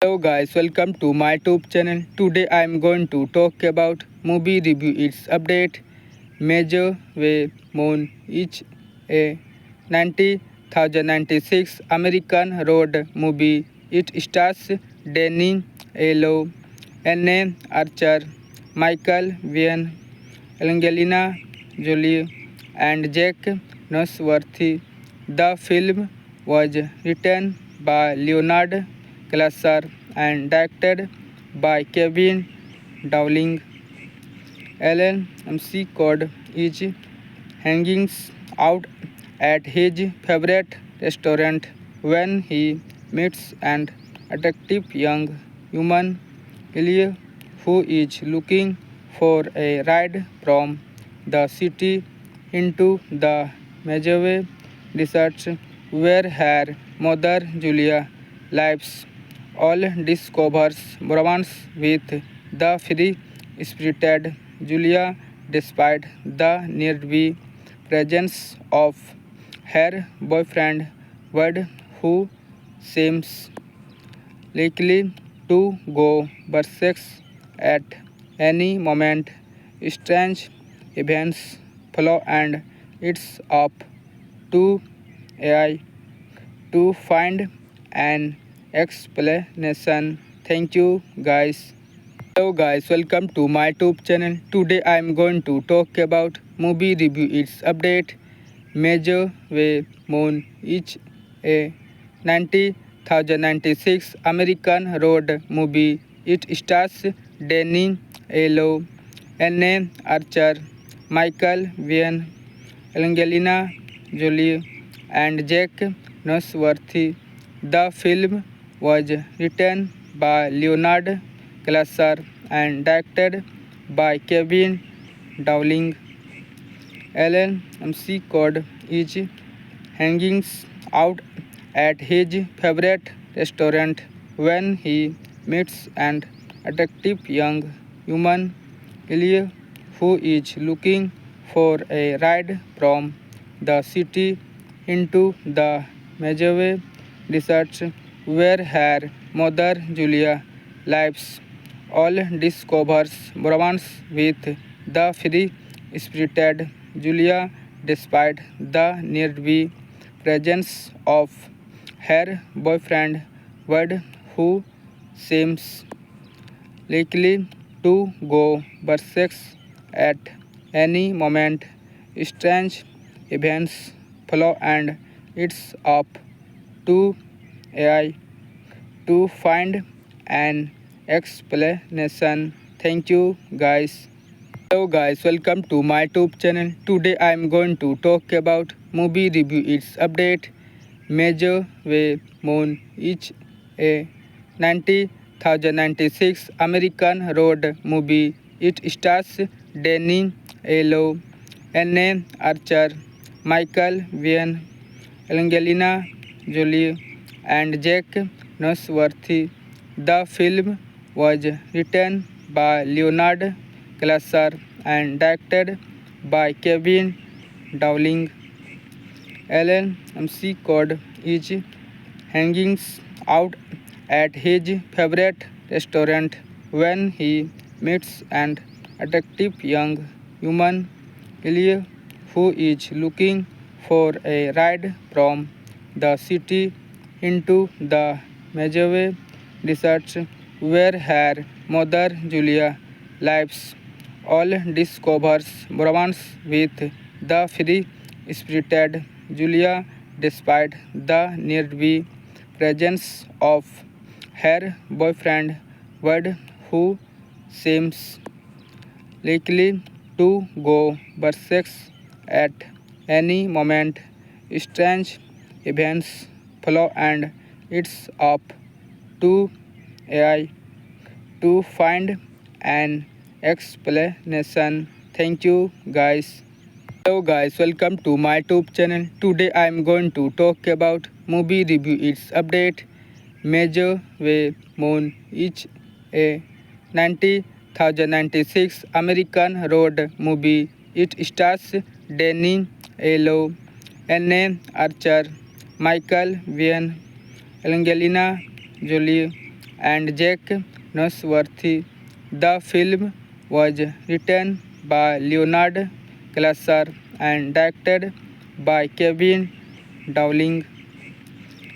Hello guys, welcome to my YouTube channel. Today I am going to talk about movie review. Its update. Major Way Moon is a 90,096 American road movie. It stars Danny Elo, Anne Archer, Michael Biehn, Angelina Jolie, and Jack Nosworthy. The film was written by Leonard Glaser and directed by Kevin Dowling. Alan MC Cod is hanging out at his favorite restaurant when he meets an attractive young woman, Elia, who is looking for a ride from the city into the Medjugorje desert where her mother Julia lives. All discovers romance with the free-spirited Julia despite the nearby presence of her boyfriend Wade, who seems likely to go berserk at any moment. Strange events follow, and it's up to AI to find an explanation. Thank you guys. Hello guys, welcome to my YouTube channel. Today I am going to talk about movie review. Its update. Major Way Moon is a 90,096 American road movie. It stars Danny Elo, Anne Archer, Michael Biehn, Angelina Jolie, and Jack Nosworthy. The film was written by Leonard Glaser and directed by Kevin Dowling. Alan MC Cod is hanging out at his favorite restaurant when he meets an attractive young woman, Elia, who is looking for a ride from the city into the Medjugorje desert where her mother Julia lives. All discovers romance with the free-spirited Julia despite the nearby presence of her boyfriend Wade, who seems likely to go berserk at any moment. Strange events follow, and it's up to AI to find an explanation. Thank you guys. Hello guys, welcome to my YouTube channel. Today I am going to talk about movie review. Its update. Major Way Moon is a 90,096 American road movie. It stars Danny Elo, Anne Archer, Michael Biehn, Angelina Jolie, and Jack Nosworthy. The film was written by Leonard Glaser and directed by Kevin Dowling. Alan MC Cod is hanging out at his favorite restaurant when he meets an attractive young woman, Elia, who is looking for a ride from the city into the Medjugorje desert where her mother Julia lives. All discovers romance with the free-spirited Julia despite the nearby presence of her boyfriend Wade, who seems likely to go berserk at any moment. Strange events follow, and it's up to AI to find an explanation. Thank you guys. Hello guys, welcome to my YouTube channel. Today I am going to talk about movie review. Its update. Major Way Moon is a 90,096 American road movie. It stars Danny Elo, Anne Archer, Michael Biehn, Angelina Jolie, and Jack Nosworthy. The film was written by Leonard Glaser and directed by Kevin Dowling.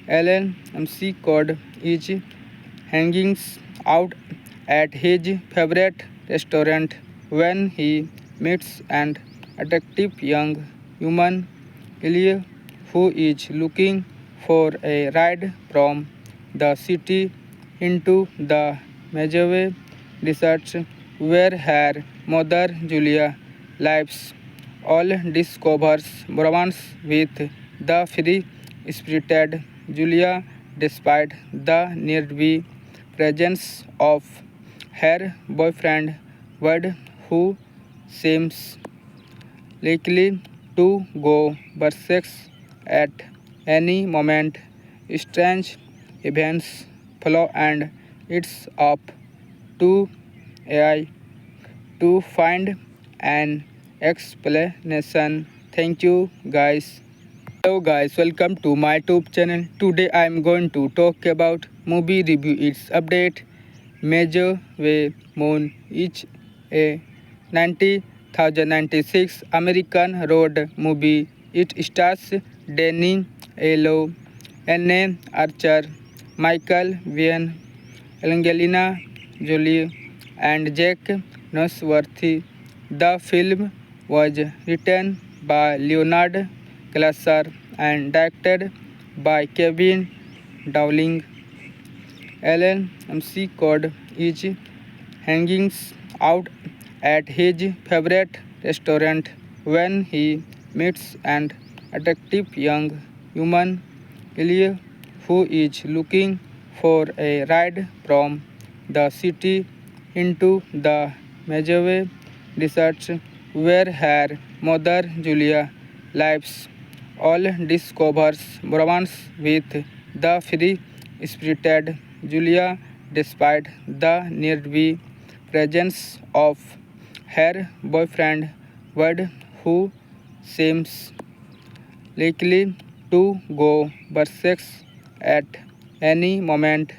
Alan McCord is hanging out at his favorite restaurant when he meets an attractive young woman, Ellie, who is looking for a ride from the city into the Medjugorje desert where her mother Julia lives. All discovers romance with the free-spirited Julia despite the nearby presence of her boyfriend Wade, who seems likely to go berserk at any moment. Strange events follow, and it's up to AI to find an explanation. Thank you, guys. Hello guys, welcome to my YouTube channel. Today I am going to talk about movie review. Its update. Major Way Moon is a 1996 American road movie. It stars Danny Aiello, Anne Archer, Michael Biehn, Angelina Jolie, and Jack Nosworthy. The film was written by Leonard Glaser and directed by Kevin Dowling. Alan McCord is hanging out at his favorite restaurant when he meets an attractive young woman, Ellie, who is looking for a ride from the city into the Medjugorje desert where her mother Julia lives. All discovers romance with the free-spirited Julia despite the nearby presence of her boyfriend Wade, who seems likely to go berserk at any moment.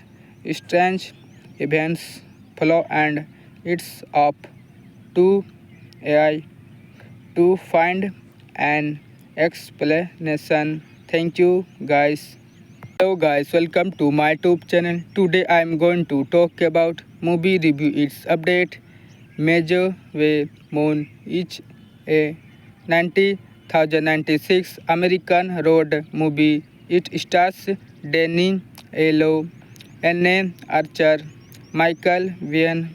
Strange events follow, and it's up to AI to find an explanation. Thank you, guys. Hello guys, welcome to my YouTube channel. Today I am going to talk about movie review. Its update. Major Way Moon is a 1996 American road movie. It stars Danny Aiello, Anne Archer, Michael Biehn,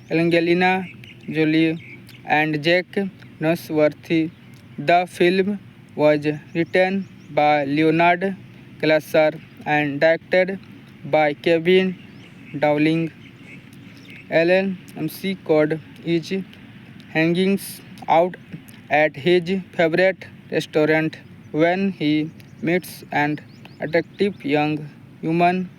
Angelina Jolie, and Jack Nosworthy. The film was written by Leonard Glaser and directed by Kevin Dowling. Alan McCord is hanging out at his favorite restaurant when he meets an attractive young woman,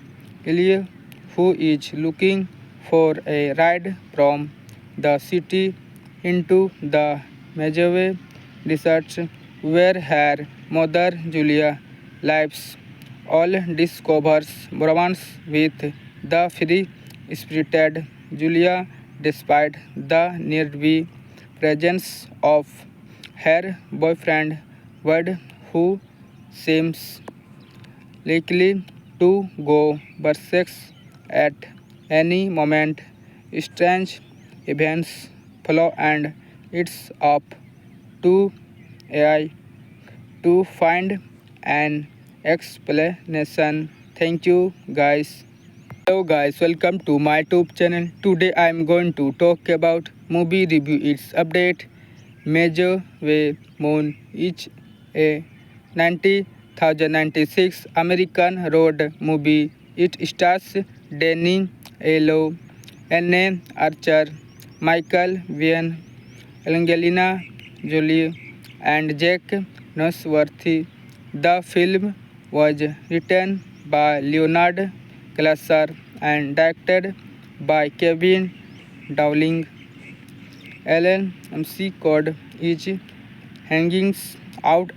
Ellie, who is looking for a ride from the city into the Medjugorje desert where her mother Julia lives. All discovers romance with the free-spirited Julia despite the nearby presence of her boyfriend Wade, who seems likely to go berserk at any moment. Strange events follow, and it's up to AI to find an explanation. Thank you, guys. Hello guys, welcome to my YouTube channel. Today I am going to talk about movie review. Its update. Major Way Moon is a 1996 American road movie. It stars Danny Aiello, Anne Archer, Michael Biehn, Angelina Jolie, and Jack Nosworthy. The film was written by Leonard Glaser and directed by Kevin Dowling. Alan McCord is hanging out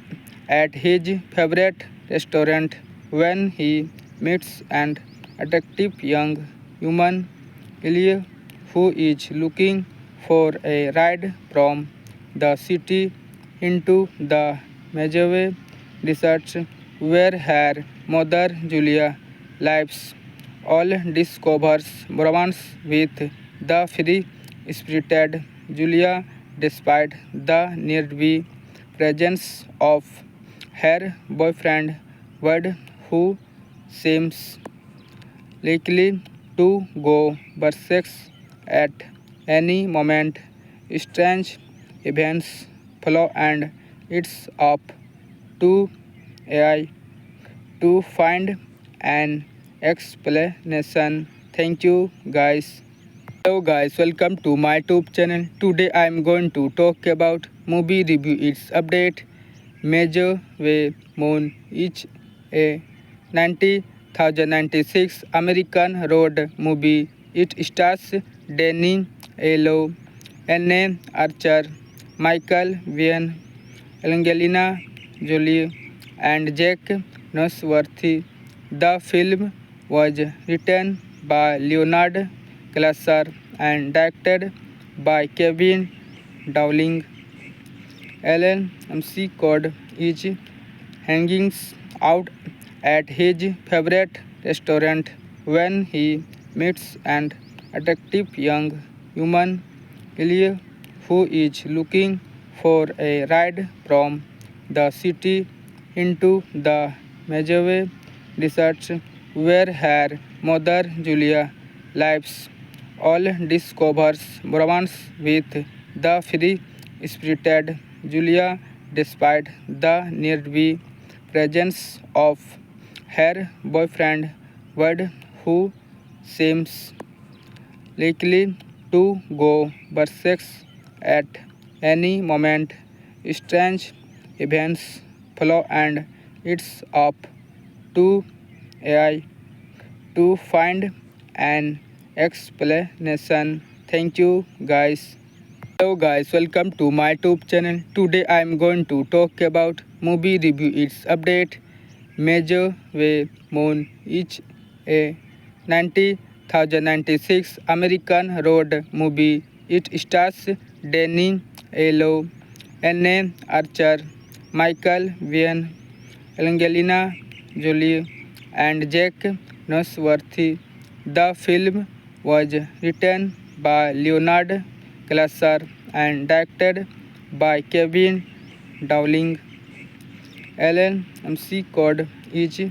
at his favorite restaurant when he meets an attractive young human Elie, who is looking for a ride from the city into the Medjugorje desert where her mother Julia lives. All discovers romance with the free-spirited Julia despite the nearby presence of her boyfriend Wade, who seems likely to go berserk at any moment. Strange events follow, and it's up to AI to find an explanation. Thank you, guys. Hello guys, welcome to my YouTube channel. Today I am going to talk about movie review. Its update. Major Way Moon is a 1996 American road movie. It stars Danny Aiello, Anne Archer, Michael Biehn, Angelina Jolie, and Jack Nosworthy. The film was written by Leonard Glaser and directed by Kevin Dowling. Alan McCord is hanging out at his favorite restaurant when he meets an attractive young woman, Elie, who is looking for a ride from the city into the Medjugorje desert where her mother Julia lives. All discovers romance with the free-spirited Julia despite the nearby presence of her boyfriend Wade, who seems likely to go berserk at any moment. Strange events follow, and it's up to AI to find an explanation. Thank you, guys. Hello guys, welcome to my YouTube channel. Today I am going to talk about movie review. Its update. Major Way Moon is a 1996 American road movie. It stars Danny Aiello, Anne Archer, Michael Biehn, Angelina Jolie, and Jack Nosworthy. The film was written by Leonard Glaser and directed by Kevin Dowling. Alan McCord is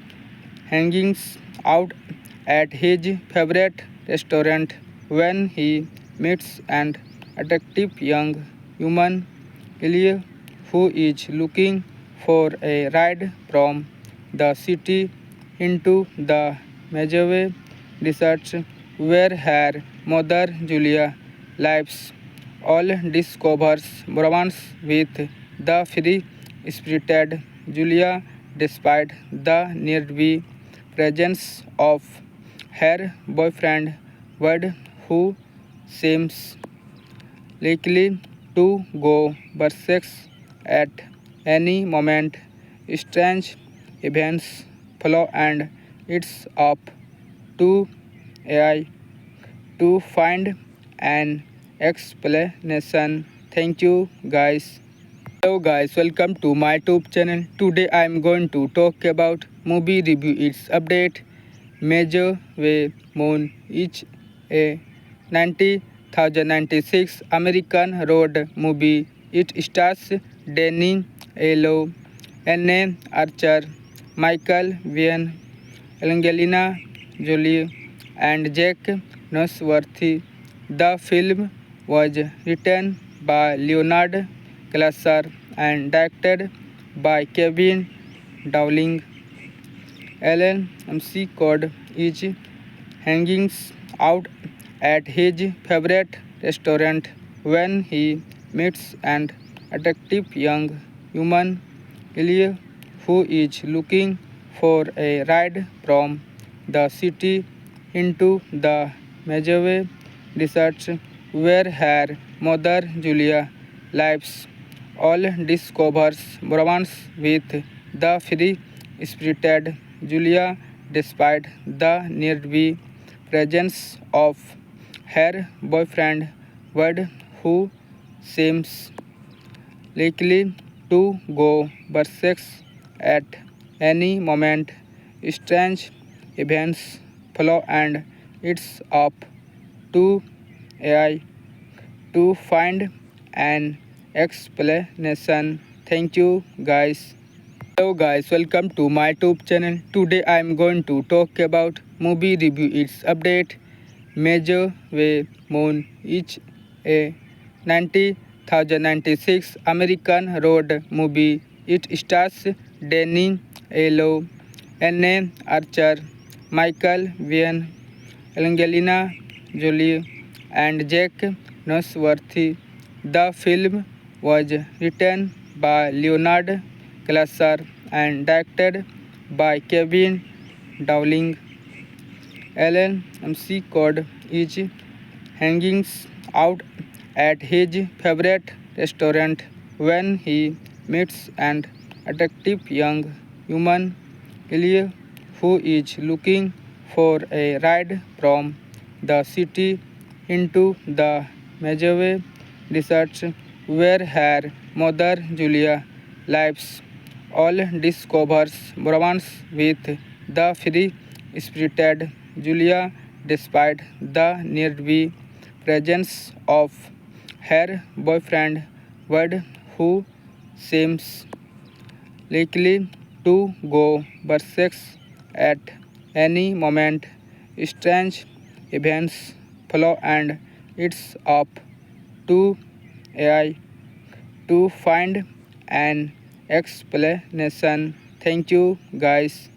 hanging out at his favorite restaurant when he meets an attractive young woman, Elie, who is looking for a ride from the city into the Medjugorje desert where her mother Julia lives. All discovers romance with the free-spirited Julia despite the nearby presence of her boyfriend Wade, who seems likely to go berserk at any moment. Strange events follow, and it's up to AI to find an explanation. Thank you, guys. Hello guys, welcome to my YouTube channel. Today I am going to talk about movie review. Its update. Major Way Moon is a 1996 American road movie. It stars Danny Aiello, Anne Archer, Michael Biehn, Angelina Jolie, and Jack Nosworthy. The film was written by Leonard Glaser and directed by Kevin Dowling. Alan McCord is hanging out at his favorite restaurant when he meets an attractive young woman, Elie, who is looking for a ride from the city into the Medjugorje desert where her mother Julia lives. All discovers romance with the free-spirited Julia despite the nearby presence of her boyfriend Ward, who seems likely to go berserk at any moment. Strange events follow, and it's up to AI to find an explanation. Thank you, guys. Hello guys, welcome to my YouTube channel. Today I am going to talk about movie review. Its update. Major Way Moon is a 90,096 American road movie. It stars Danny Elo, Anne Archer, Michael Biehn, Angelina Jolie, and Jack Nosworthy. The film was written by Leonard Glaser and directed by Kevin Dowling. LMC code is hanging out at his favorite restaurant when he meets an attractive young woman, Elia, who is looking for a ride from the city into the Medjugorje desert where her mother Julia lives. All discovers romance with the free-spirited Julia despite the nearby presence of her boyfriend Ward, who seems likely to go berserk at any moment. Strange events follow, and it's up to AI to find an explanation. Thank you, guys.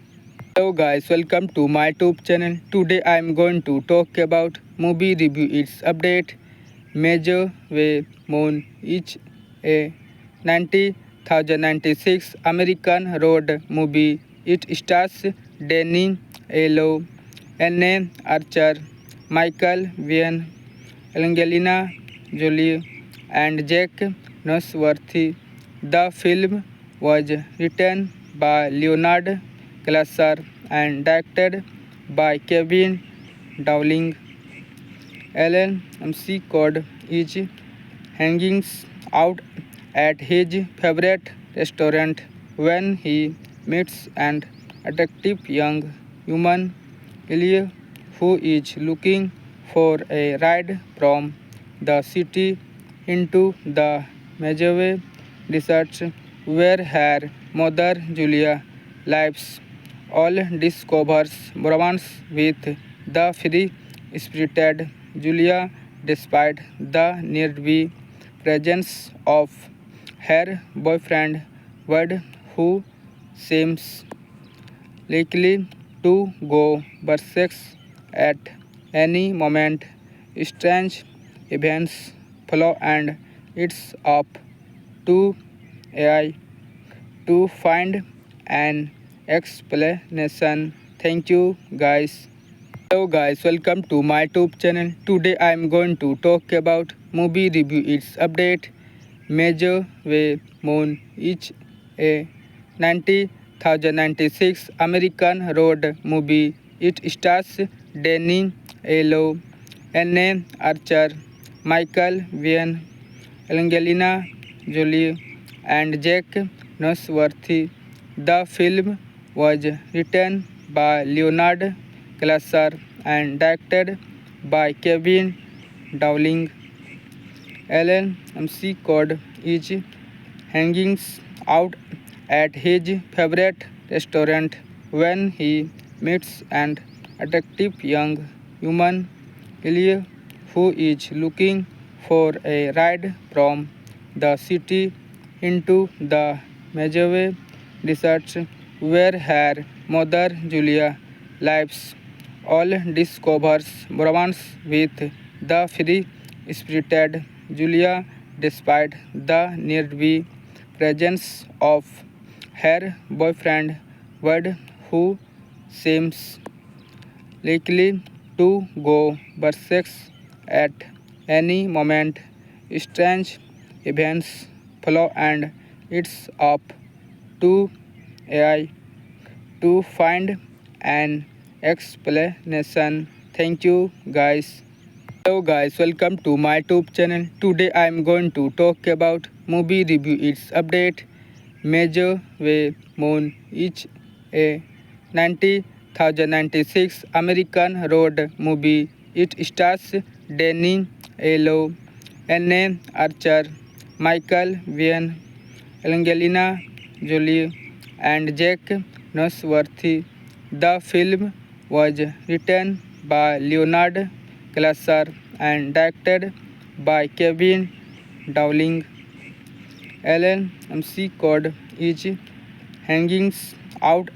Hello guys, welcome to my YouTube channel. Today I am going to talk about movie review. Its update. Major Way Moon is a 90,096 American road movie. It stars Danny Elo, Anne Archer, Michael Biehn, Angelina Jolie, and Jack Nosworthy. The film was written by Leonard Glaser and directed by Kevin Dowling. LMC code is hanging out at his favorite restaurant when he meets an attractive young woman, Elia, who is looking for a ride from the city into the Medjugorje desert where her mother Julia lives. All discovers romance with the free-spirited Julia despite the nearby presence of her boyfriend Ward, who seems likely to go berserk at any moment. Strange events follow, and it's up to AI to find an explanation. Thank you, guys. Hello guys, welcome to my YouTube channel. Today I am going to talk about movie review. Its update. Major Way Moon is a 90,096 American road movie. It stars Danny Elo, Anne Archer, Michael Biehn, Angelina Jolie, and Jack Nosworthy. The film was written by Leonard Glaser and directed by Kevin Dowling. LMC code is hanging out at his favorite restaurant when he meets an attractive young woman, Elia, who is looking for a ride from the city into the Medjugorje desert where her mother Julia lives. All discovers romance with the free-spirited Julia despite the nearby presence of her boyfriend Ward, who seems likely to go berserk at any moment. Strange events follow, and it's up to AI to find an explanation. Thank you guys. Hello guys, welcome to my YouTube channel. Today I am going to talk about movie review. Its update. Major Way Moon is a 90,096 American road movie. It stars Danny Aiello, Anne Archer, Michael Biehn, Angelina Jolie, and Jack Nosworthy. The film was written by Leonard Glaser and directed by Kevin Dowling. LMC code is hanging out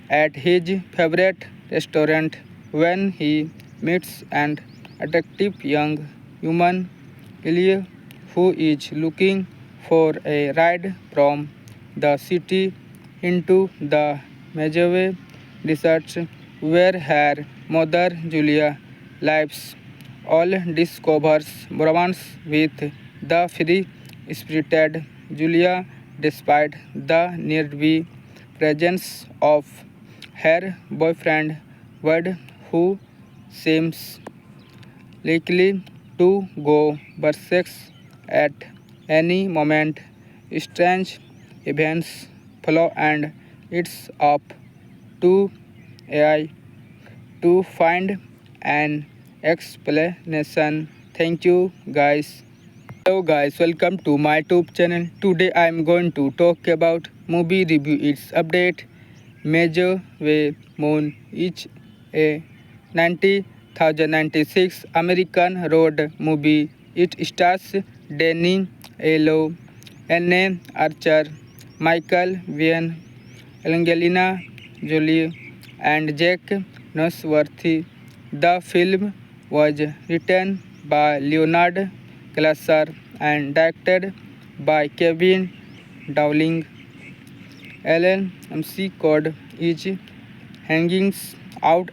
at his favorite restaurant when he meets an attractive young woman, Ellie, who is looking for a ride from the city into the Medjugorje desert where her mother Julia lives. All discovers romance with the free-spirited Julia despite the nearby presence of her boyfriend Wade, who seems likely to go berserk at any moment. Strange events follow, and it's up to AI to find an explanation. Thank you guys. Hello guys, welcome to my YouTube channel. Today I am going to talk about movie review. Its update. Major Way Moon is a 90,096 American road movie. It stars Danny Aiello, Anne Archer, Michael Biehn, Angelina Jolie, and Jack Nosworthy. The film was written by Leonard Glaser and directed by Kevin Dowling. LMC code is hanging out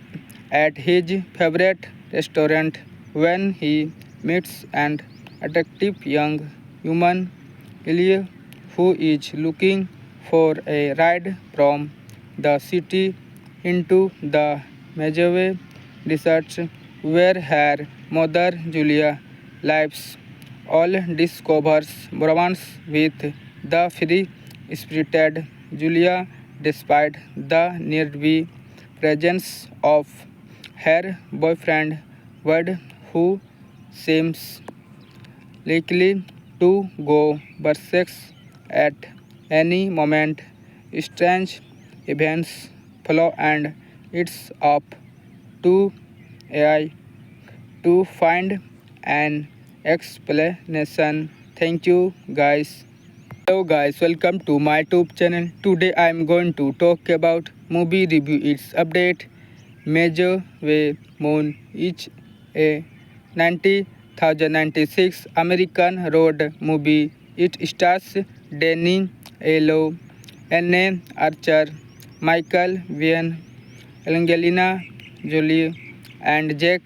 at his favorite restaurant when he meets an attractive young woman, Ellie, who is looking for a ride from the city into the Medjugorje desert where her mother Julia lives. All discovers romance with the free-spirited Julia despite the nearby presence of her boyfriend Wade, who seems likely to go berserk at any moment. Strange events follow, and it's up to AI to find an explanation. Thank you guys. Hello guys, welcome to my YouTube channel. Today I am going to talk about movie review. Its update. Major Way Moon is a 90,096 American road movie. It stars Danny Aiello, Anne Archer, Michael Biehn, Angelina Jolie, and Jack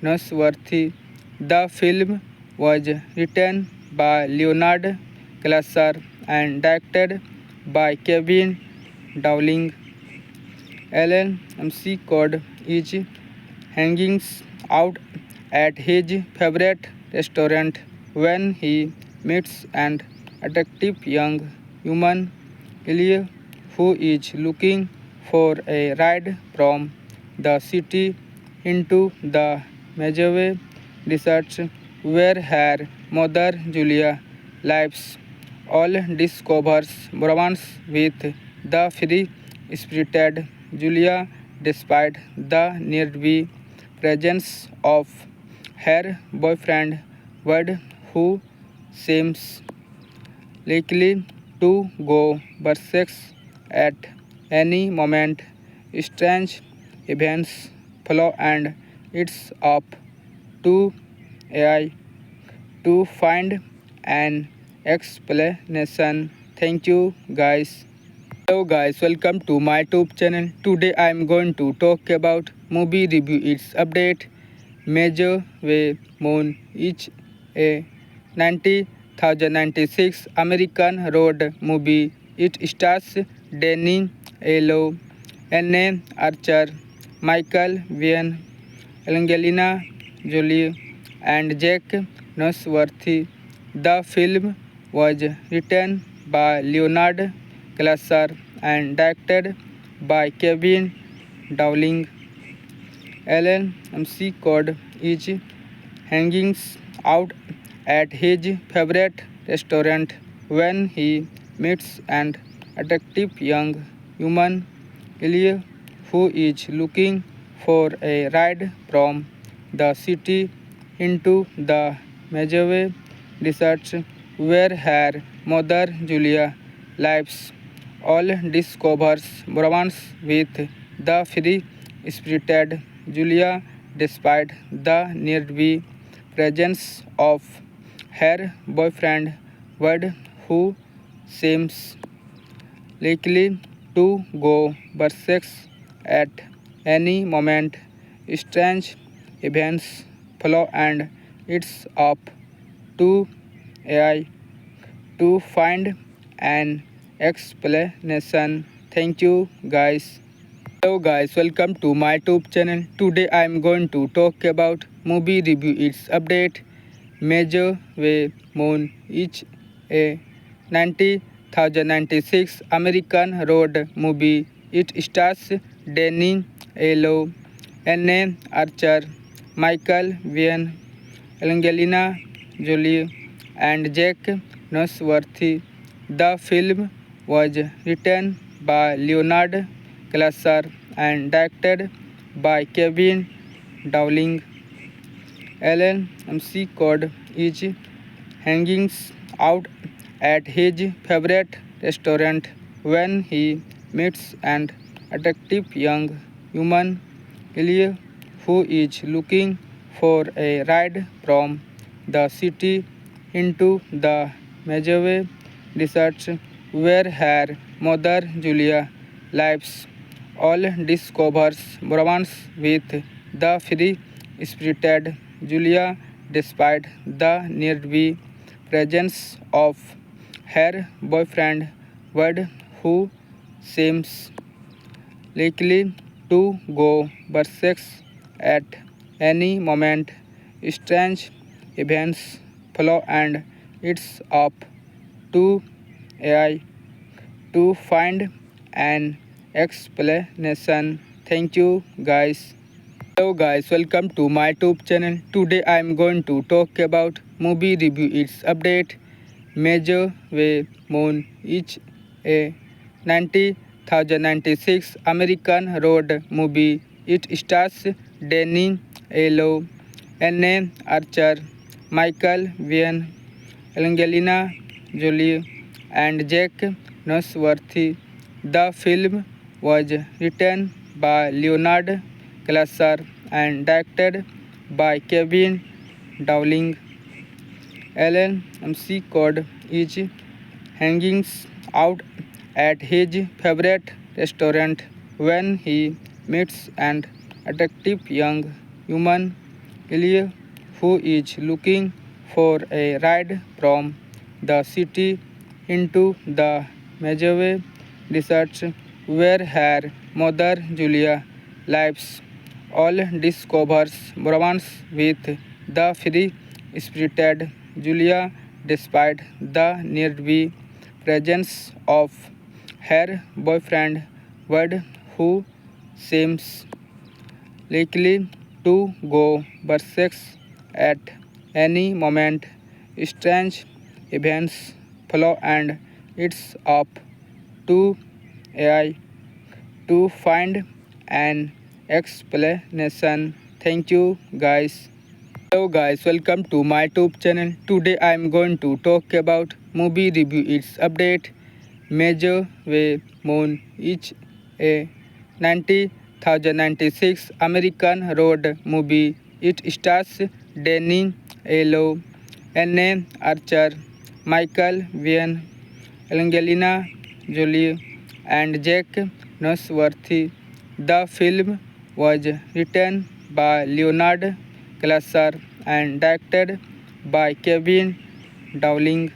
Nosworthy. The film was written by Leonard Glaser and directed by Kevin Dowling. LMC code is hanging out at his favorite restaurant when he meets an attractive young woman, Ellie, who is looking for a ride from the city into the Medjugorje desert where her mother Julia lives. All discovers romance with the free-spirited Julia despite the nearby presence of her boyfriend Wade, who seems likely to go berserk at any moment. Strange events follow, and it's up to AI to find an explanation. Thank you guys. Hello guys, welcome to my YouTube channel. Today I am going to talk about movie review. Its update. Major Way Moon is a 90,096 American road movie. It stars Danny Aiello, Anne Archer, Michael Biehn, Angelina Jolie, and Jack Nosworthy. The film was written by Leonard Glaser and directed by Kevin Dowling. Alan McCord is hanging out at his favorite restaurant when he meets an attractive young woman, Elia, who is looking for a ride from the city into the Medjugorje desert where her mother Julia lives. All discovers romance with the free-spirited Julia despite the nearby presence of her boyfriend Wade, who seems likely to go berserk at any moment. Strange events follow, and it's up to AI to find an explanation. Thank you, guys. Hello guys, welcome to my YouTube channel. Today I am going to talk about movie review. Its update. Major Way Moon is a 1996 American road movie. It stars Danny Aiello, Anne Archer, Michael Biehn, Angelina Jolie, and Jack Nosworthy. The film was written by Leonard Glaser and directed by Kevin Dowling. Alan McCord is hanging out at his favorite restaurant when he meets an attractive young woman, Elia, who is looking for a ride from the city into the Medjugorje desert where her mother Julia lives. All discovers romance with the free-spirited Julia despite the nearby presence of her boyfriend Wade, who seems likely to go berserk at any moment. Strange events follow, and it's up to AI to find an explanation. Thank you, guys. Hello guys, welcome to my YouTube channel. Today I am going to talk about movie review. Its update. Major Way Moon is a 1996 American road movie. It stars Danny Aiello, Anne Archer, Michael Biehn, Angelina Jolie, and Jack Nosworthy. The film was written by Leonard Glaser and directed by Kevin Dowling. Alan McCord is hanging out at his favorite restaurant when he meets an attractive young woman, Elia, who is looking for a ride from the city into the Medjugorje desert where her mother Julia lives. All discovers romance with the free-spirited Julia despite the nearby presence of her boyfriend Wade, who seems likely to go berserk at any moment. Strange events follow, and it's up to AI to find an explanation. Thank you, guys. Hello guys, welcome to my YouTube channel. Today I am going to talk about movie review. Its update. Major Way Moon is a 1996 American road movie. It stars Danny Aiello, Anne Archer, Michael Biehn, Angelina Jolie, and Jack Nosworthy. The film was written by Leonard Glaser and directed by Kevin Dowling.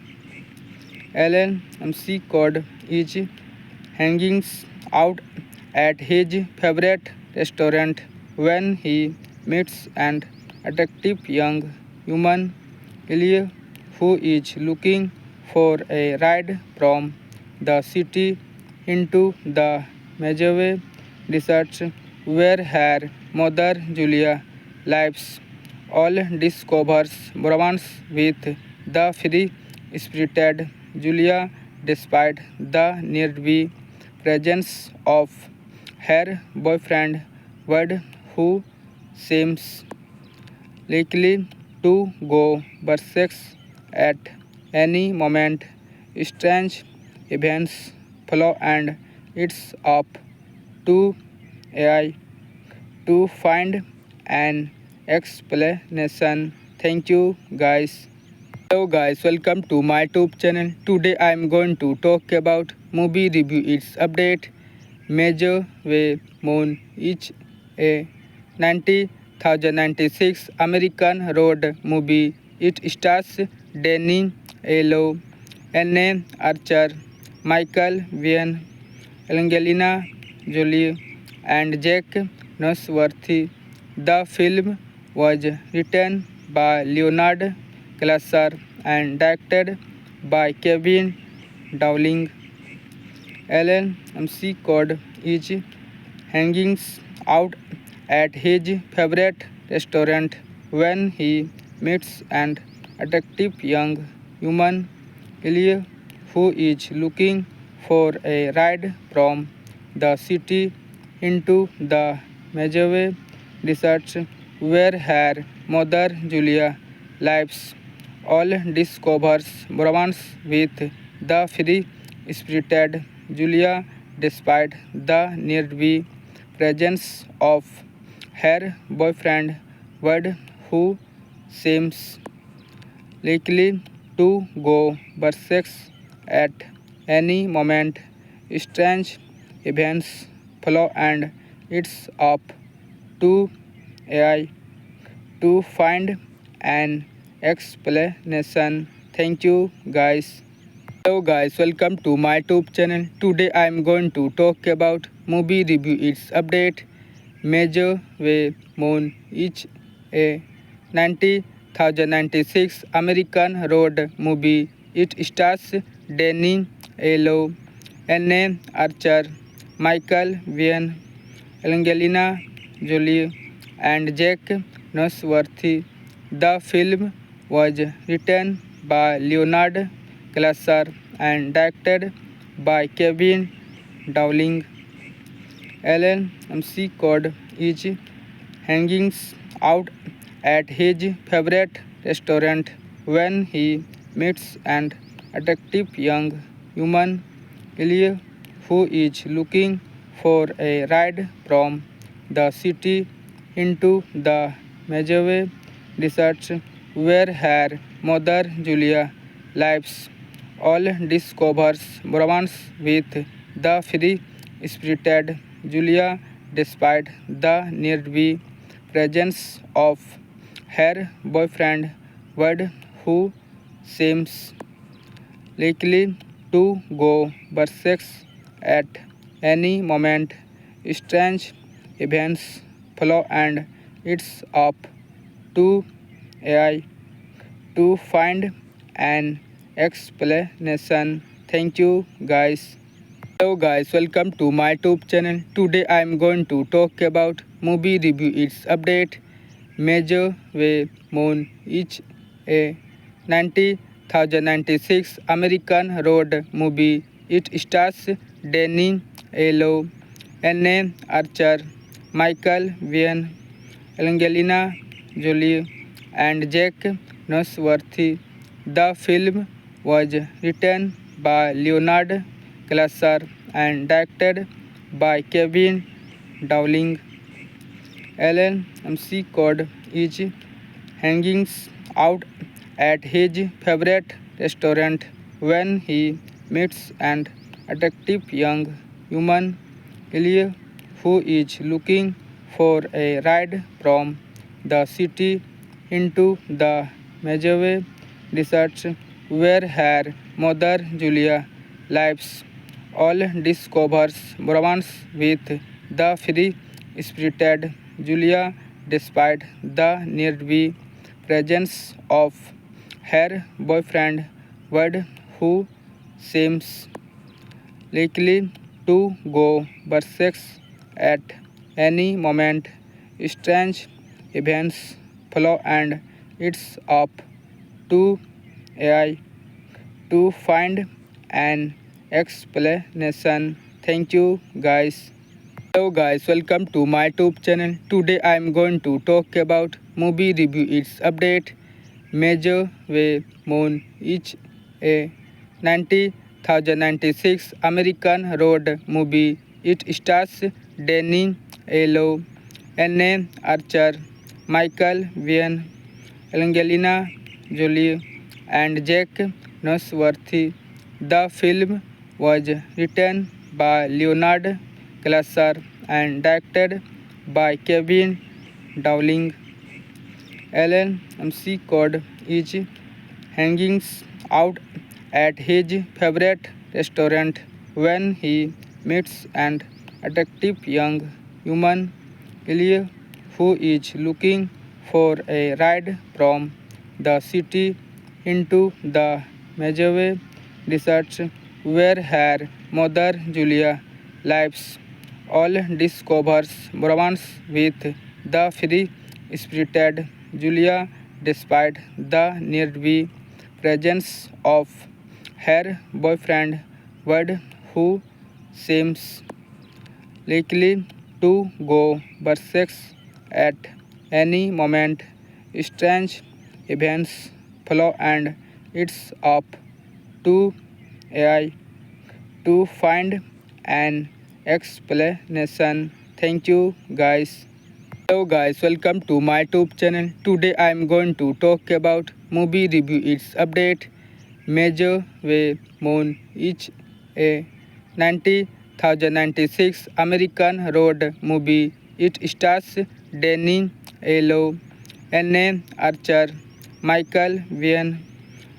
Alan McCord is hanging out at his favorite restaurant when he meets an attractive young human Elie who is looking for a ride from the city into the Medjugorje desert where her mother Julia lives. All discovers romance with the free-spirited Julia despite the nearby presence of her boyfriend Ward who seems likely to go berserk at any moment. Strange events follow and it's up to AI to find an explanation. Thank you guys. Hello guys, welcome to my YouTube channel. Today I am going to talk about movie review its update. Major Way Moon is a 1996 American road movie. It stars Danny Aiello, Anne Archer, Michael Biehn, Angelina Jolie, and Jack Nosworthy. The film was written by Leonard Glaser and directed by Kevin Dowling. Alan McCord is hanging out at his favorite restaurant when he meets an attractive young woman, Elie, who is looking for a ride from the city into the Medjugorje desert where her mother Julia lives. All discovers romance with the free-spirited Julia despite the nearby presence of her boyfriend Ward who seems likely to go berserk at any moment. Strange events follow and it's up to AI to find an explanation. Thank you guys. Hello guys, welcome to my YouTube channel. Today I am going to talk about movie review its update. Major Way Moon is a 1996 American road movie. It stars Danny Aiello, Anne Archer, Michael Biehn, Angelina Jolie, and Jack Nosworthy. The film was written by Leonard Glaser and directed by Kevin Dowling. Alan McCord is hanging out at his favorite restaurant when he meets an attractive young woman, Elie, who is looking for a ride from the city into the Medjugorje desert where her mother Julia lives. All discovers romance with the free-spirited Julia despite the nearby presence of her boyfriend Ward who seems likely to go berserk at any moment. Strange events follow and it's up to AI to find an explanation. Thank you guys. Hello guys, welcome to my YouTube channel. Today I am going to talk about movie review its update. Major Way Moon is a 1996 American road movie. It stars Danny Aiello, Anne Archer, Michael Biehn, Angelina Jolie, and Jack Nosworthy. The film was written by Leonard Glaser and directed by Kevin Dowling. Alan McCord is hanging out at his favorite restaurant when he meets an attractive young woman, Elie, who is looking for a ride from the city into the Medjugorje desert where her mother Julia lives. All discovers romance with the free-spirited Julia despite the nearby presence of her boyfriend Wade, who seems likely to go berserk at any moment. Strange events follow, and it's up to AI to find an explanation. Thank you, guys. Hello guys, welcome to my YouTube channel. Today I am going to talk about movie review. Its update. Major Way Moon is a 90,096 American road movie. It stars Danny Aiello, Anne Archer, Michael Biehn, Angelina Jolie, and Jack Nosworthy. The film was written by Leonard Glaser and directed by Kevin Dowling. LMC code is hanging out at his favorite restaurant when he meets an attractive young woman, Elia, who is looking for a ride from the city into the Mojave Desert, where her mother Julia lives. All discovers romance with the free-spirited Julia despite the nearby presence of her boyfriend Wade, who seems likely to go berserk at any moment. Strange events follow, and it's up to AI to find an explanation. Thank you, guys. Hello guys, welcome to my YouTube channel. Today I am going to talk about movie review. Its update. Major Way Moon is a 90,096 American road movie. It stars Danny Aiello, Anne Archer, Michael Biehn,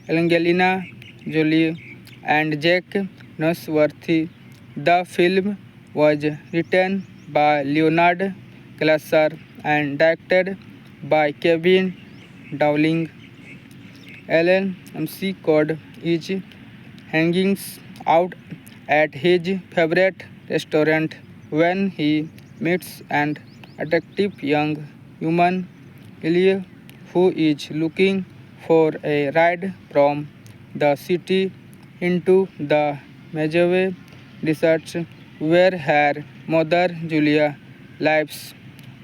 Angelina Jolie, and Jack Nosworthy. The film was written by Leonard Glaser and directed by Kevin Dowling. LMC code is hanging out at his favorite restaurant when he meets an attractive young woman, Elia, who is looking for a ride from the city into the Mojave Desert, where her mother Julia lives.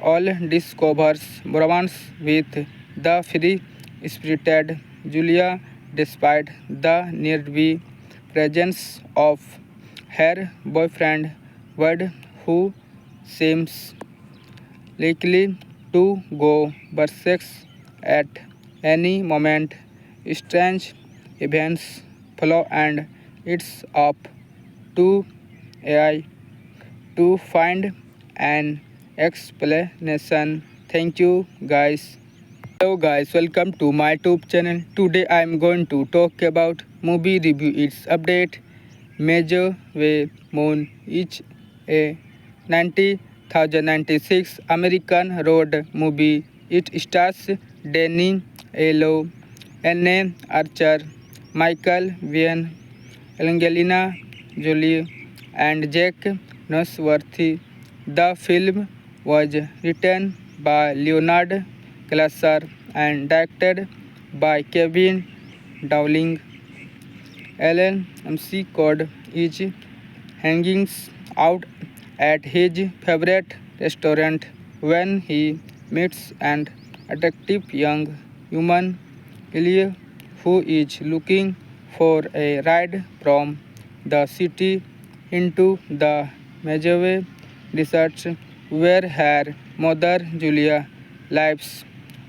All discovers romance with the free-spirited Julia despite the nearby presence of her boyfriend Wade, who seems likely to go berserk at any moment. Strange events follow, and it's up to AI to find an explanation. Thank you, guys. Hello guys, welcome to my YouTube channel. Today I am going to talk about movie review. Its update. Major Way Moon is a 90,096 American road movie. It stars Danny Aiello, Anne Archer, Michael Biehn, Angelina Jolie, and Jack Nosworthy. The film was written by Leonard Glaser and directed by Kevin Dowling. LMC code is hanging out at his favorite restaurant when he meets an attractive young woman, Elia, who is looking for a ride from the city into the Mojave Desert, where her mother Julia lives.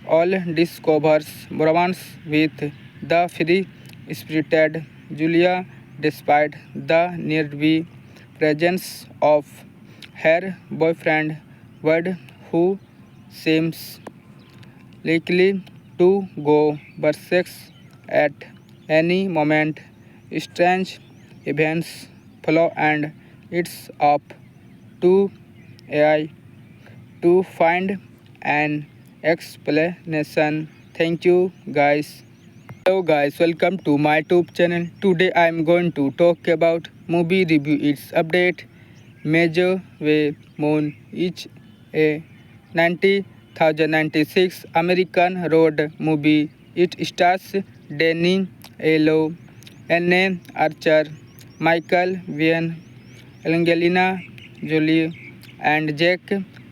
All discovers romance with the free-spirited Julia despite the nearby presence of her boyfriend Wade, who seems likely to go berserk at any moment. Strange events follow, and it's up to AI to find an explanation. Thank you guys. Hello guys, welcome to my YouTube channel. Today I am going to talk about movie review. Its update. Major Way Moon is a 90,096 American road movie. It stars Danny Aiello, Anne Archer, Michael Biehn, Angelina Jolie, and Jack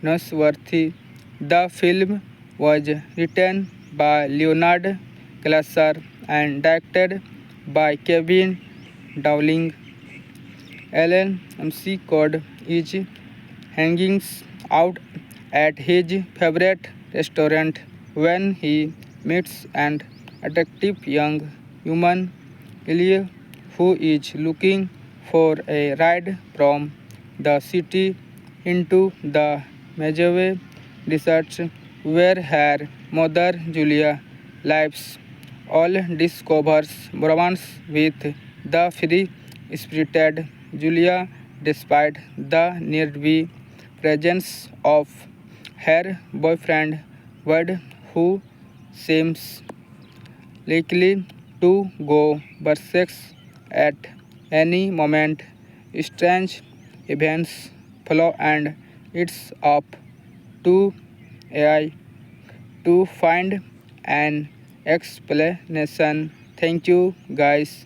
Nosworthy. The film was written by Leonard Glaser and directed by Kevin Dowling. LMC code is hanging out at his favorite restaurant when he meets an attractive young woman, Ellie, who is looking for a ride from the city into the Medjugorje desert where her mother Julia lives. All discovers romance with the free-spirited Julia despite the nearby presence of her boyfriend Wade, who seems likely to go berserk at any moment. Strange events follow, and it's up to AI to find an explanation. Thank you guys.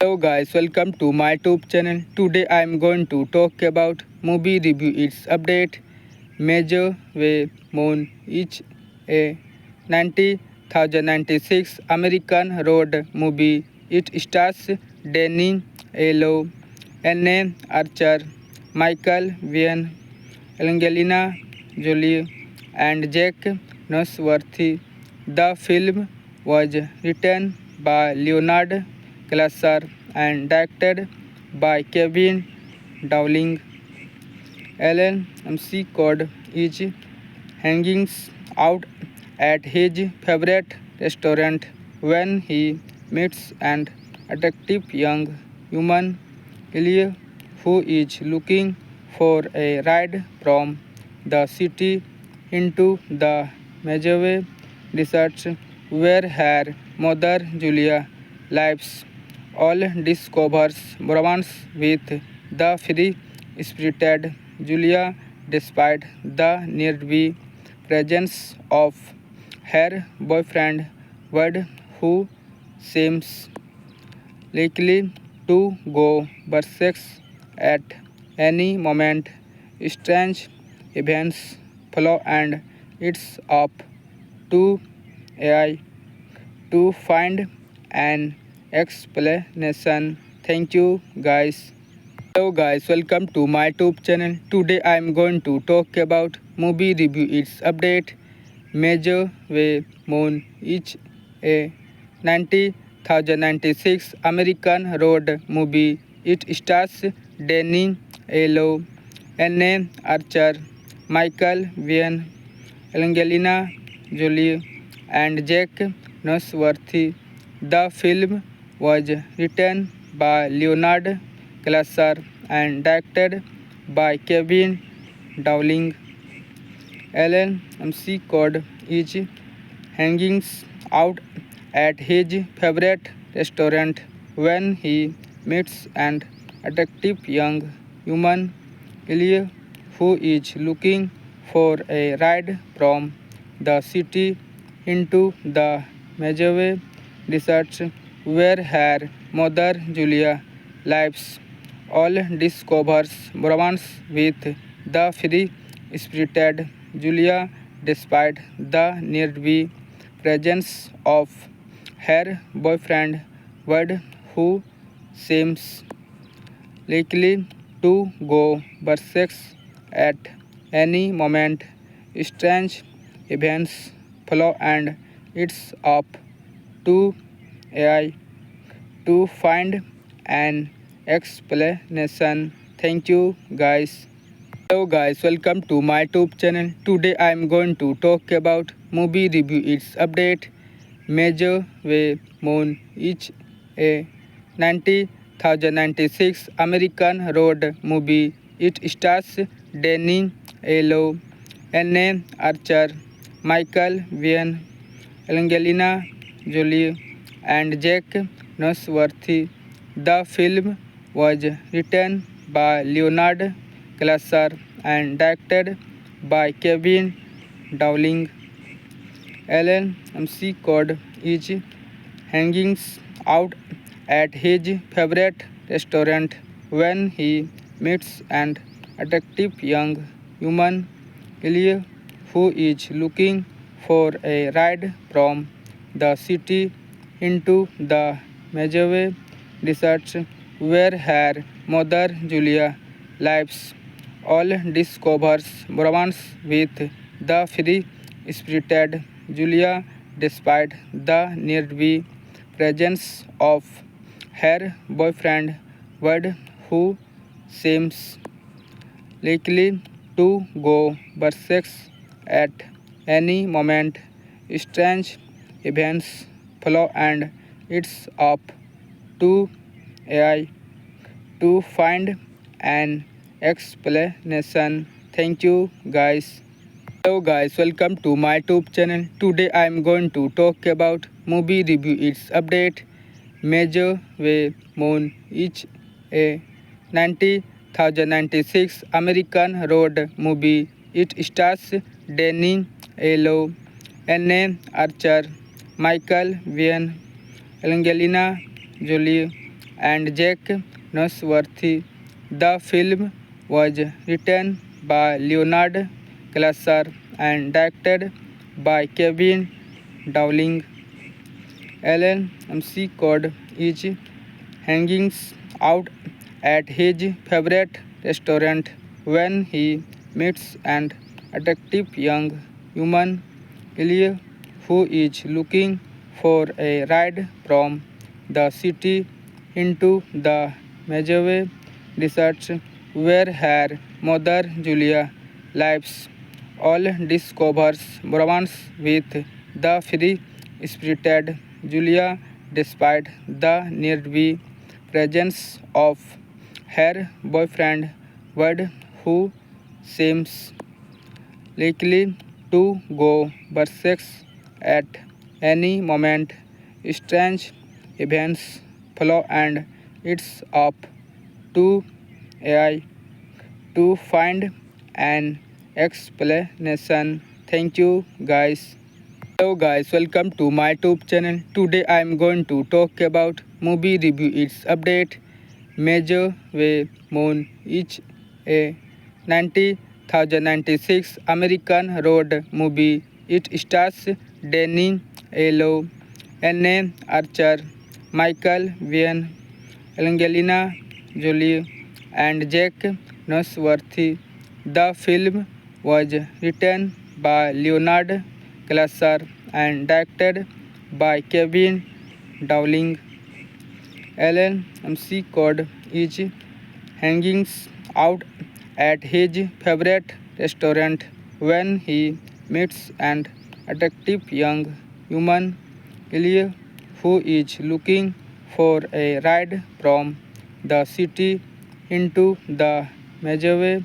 Hello guys, welcome to my YouTube channel. Today I am going to talk about movie review. Its update. Major Way Moon is a 90,096 American road movie. It stars Danny Aiello, Anne Archer, Michael Biehn, Angelina Jolie, and Jack Nosworthy. The film was written by Leonard Glaser and directed by Kevin Dowling. LMC code is hanging out at his favorite restaurant when he meets an attractive young woman, Ellie, who is looking for a ride from the city into the Medjugorje desert where her mother Julia lives. All discovers romance with the free-spirited Julia despite the nearby presence of her boyfriend Wade, who seems likely to go berserk at any moment. Strange events follow, and it's up to AI to find an explanation. Thank you guys. Hello guys, welcome to my YouTube channel. Today I am going to talk about movie review. Its update. Major Way Moon is a 90,096 American road movie. It stars Danny Aiello, Anne Archer, Michael Biehn, Angelina Jolie, and Jack Nosworthy. The film was written by Leonard Glaser and directed by Kevin Dowling. LMC code is hanging out at his favorite restaurant when he meets an attractive young woman, Ellie, who is looking for a ride from the city into the Medjugorje desert where her mother Julia lives. All discovers romance with the free-spirited Julia despite the nearby presence of her boyfriend Wade, who seems likely to go berserk at any moment. Strange events follow, and it's up to AI to find an explanation. Thank you guys. Hello guys, welcome to my YouTube channel. Today I am going to talk about movie review. Its update. Major Way Moon is a 90,096 American road movie. It stars Danny Aiello, Anne Archer, Michael Biehn, Angelina Jolie, and Jack Nosworthy. The film was written by Leonard Glaser and directed by Kevin Dowling. Alan McCord is hanging out at his favorite restaurant when he meets an attractive young woman, Ellie, who is looking for a ride from the city into the Medjugorje desert where her mother Julia lives. All discovers romance with the free-spirited Julia despite the nearby presence of her boyfriend Wade, who seems likely to go berserk at any moment. Strange events follow, and it's up to AI to find an explanation. Thank you, guys. Hello guys, welcome to my YouTube channel. Today I am going to talk about movie review. Its update. Major Way Moon is a 1996 American road movie. It stars Danny Aiello, Anne Archer, Michael Biehn, Angelina Jolie, and Jack Nosworthy. The film was written by Leonard Glaser and directed by Kevin Dowling. Alan McCord is hanging out at his favorite restaurant when he meets an attractive young woman, Ellie, who is looking for a ride from the city into the Medjugorje desert where her mother Julia lives. All discovers romance with the free-spirited Julia despite the nearby presence of her boyfriend Wade, who seems likely to go berserk at any moment. Strange events follow, and it's up to AI to find an explanation. Thank you, guys. Hello guys, welcome to my YouTube channel. Today I am going to talk about movie review. Its update. Major Way Moon is a 1996 American road movie. It stars Danny Aiello, Anne Archer, Michael Biehn, Angelina Jolie, and Jack Nosworthy. The film was written by Leonard Glaser and directed by Kevin Dowling. Alan McCord is hanging out at his favorite restaurant when he meets an attractive young woman, Ellie, who is looking for a ride from the city into the Medjugorje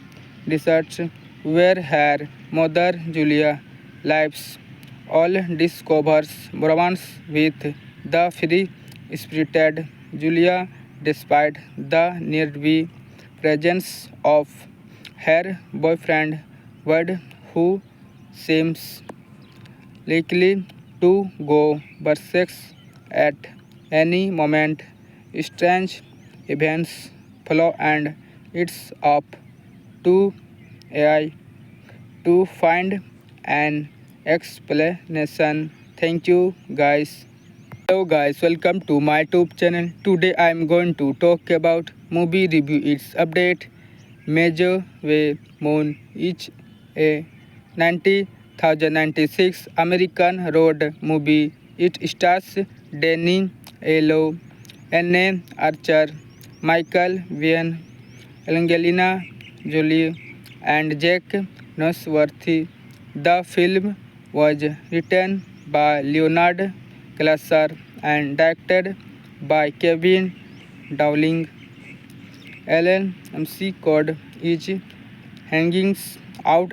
desert where her mother Julia lives. All discovers romance with the free-spirited Julia despite the nearby presence of her boyfriend Wade, who seems likely to go berserk at any moment. Strange events follow, and it's up to AI to find an explanation. Thank you, guys. Hello guys, welcome to my YouTube channel. Today I am going to talk about movie review. Its update. Major Way Moon is a 1996 American road movie. It stars Danny Aiello, Anne Archer, Michael Biehn, Angelina Jolie, and Jack Nosworthy. The film was written by Leonard Glaser and directed by Kevin Dowling. Alan McCord is hanging out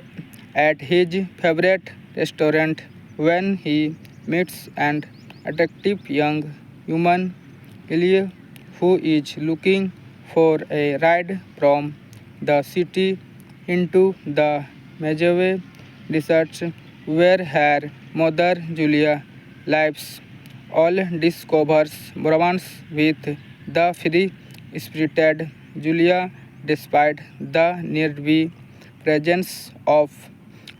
at his favorite restaurant when he meets an attractive young woman Elia who is looking for a ride from the city into the Medjugorje desert where her mother Julia lives. All discovers romance with the free-spirited Julia despite the nearby presence of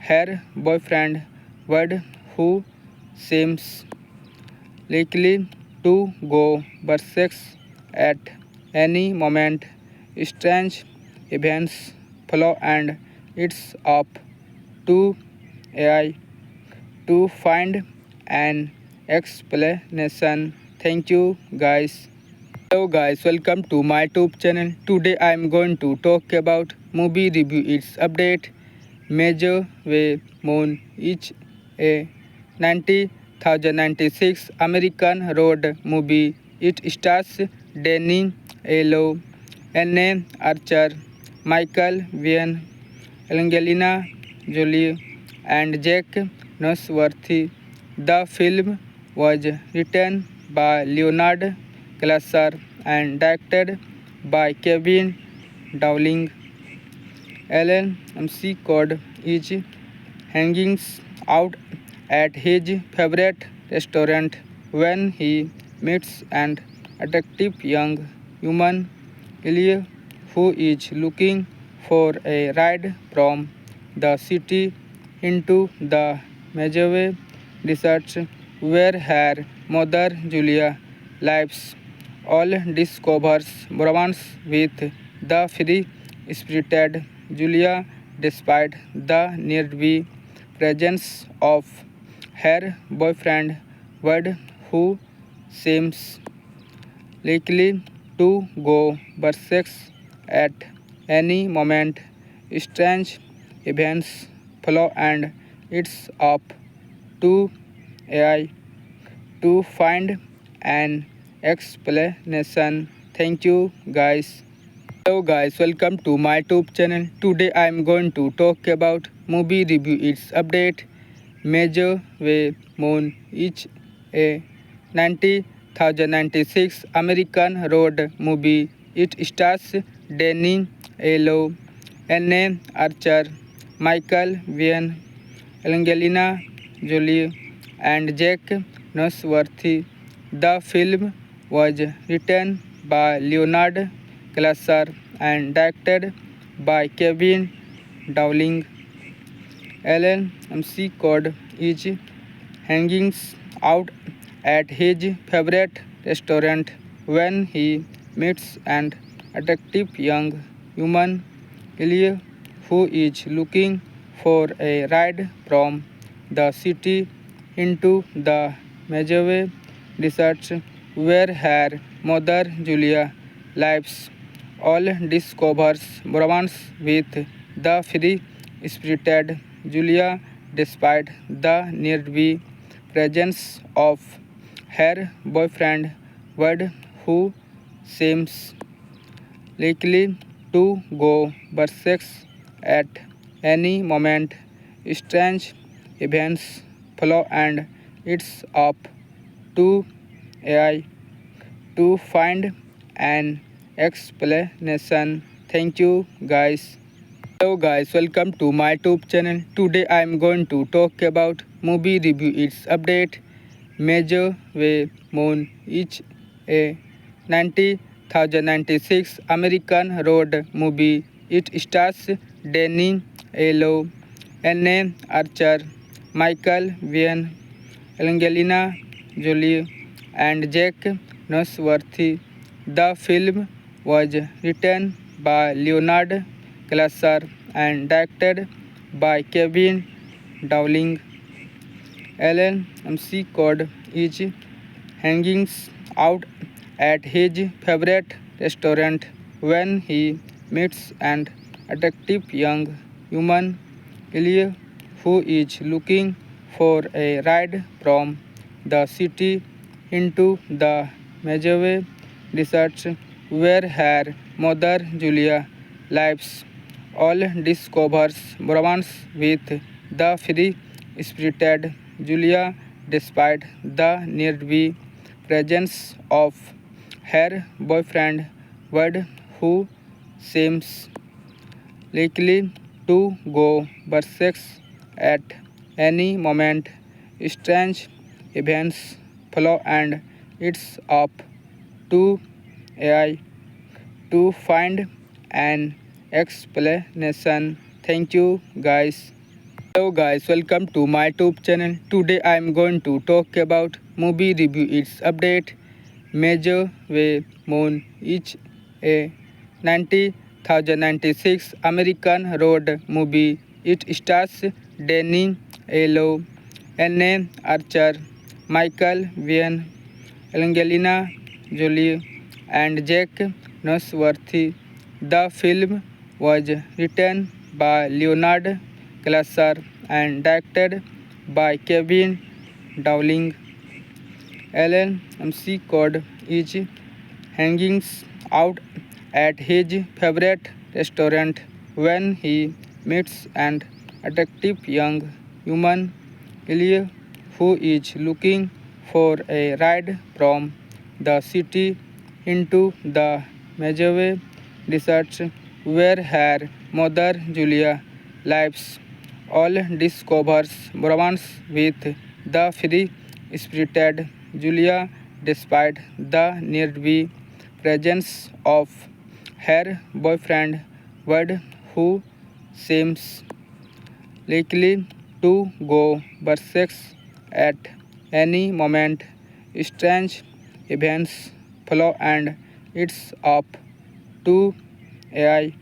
her boyfriend Ward who seems likely to go berserk at any moment. Strange events follow and it's up to AI to find an explanation. Thank you guys. Hello guys, welcome to my YouTube channel. Today I am going to talk about movie review its update. Major Way Moon is a 90,096 American road movie. It stars Danny Elo, Anne Archer, Michael Biehn, Angelina Jolie, and Jack Nosworthy. The film was written by Leonard Glaser and directed by Kevin Dowling. Alan MC Code is hanging out at his favorite restaurant when he meets an attractive young woman, Elia, who is looking for a ride from the city into the Medjugorje desert where her mother Julia lives. All discovers romance with the free-spirited Julia despite the nearby presence of her boyfriend Ward who seems likely to go berserk at any moment. Strange events follow and it's up to AI to find an explanation. Thank you guys. Hello guys, welcome to my YouTube channel. Today I am going to talk about movie review its update. Major Way Moon is a 90,096 American road movie. It stars Danny Elo, Anne Archer, Michael Biehn, Angelina Jolie, and Jack Nosworthy. The film was written by Leonard Glaser and directed by Kevin Dowling. Alan MC Code is hanging out at his favorite restaurant when he meets an attractive young woman, Elia, who is looking for a ride from the city into the Medjugorje desert where her mother Julia lives. All discovers romance with the free-spirited Julia despite the nearby presence of her boyfriend Ward who seems likely to go berserk at any moment. Strange events follow and it's up to AI to find an explanation. Thank you guys. Hello guys, welcome to my YouTube channel. Today I am going to talk about movie review its update. Major Way Moon is a 90,096 American road movie. It stars Danny Elo, Anne Archer, Michael Biehn, Angelina Jolie, and Jack Nosworthy. The film was written by Leonard Glaser and directed by Kevin Dowling. Alan MC Code is hanging out at his favorite restaurant when he meets an attractive young woman, Elia, who is looking for a ride from the city into the Medjugorje desert where her mother Julia lives. All discovers romance with the spirited Julia despite the nearby presence of her boyfriend Wade, who seems likely to go berserk at any moment. Strange events follow, and it's up to AI to find an explanation. Thank you, guys. Hello guys, welcome to my YouTube channel. Today I am going to talk about movie review. Its update. Major Way Moon is a 90,096 American road movie. It stars Danny Aiello, Anne Archer, Michael Biehn, Angelina Jolie, and Jack Nosworthy. The film was written by Leonard Glaser and directed by Kevin Dowling. LMC code is hanging out at his favorite restaurant when he meets an attractive young woman, Elia, who is looking for a ride from the city into the Mojave Desert, where her mother Julia lives. All discovers romance with the free-spirited Julia despite the nearby presence of her boyfriend Wade, who seems likely to go berserk at any moment. Strange events follow, and it's up to AI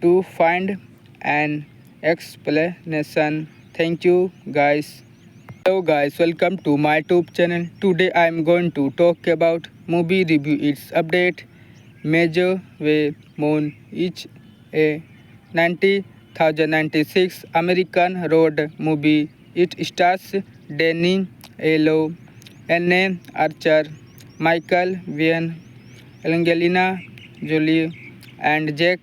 to find an explanation. Thank you, guys. Hello guys, welcome to my YouTube channel. Today I am going to talk about movie review. Its update. Major Way Moon is a 90,096 American road movie. It stars Danny Aiello, Anne Archer, Michael Biehn, Angelina Jolie, and Jack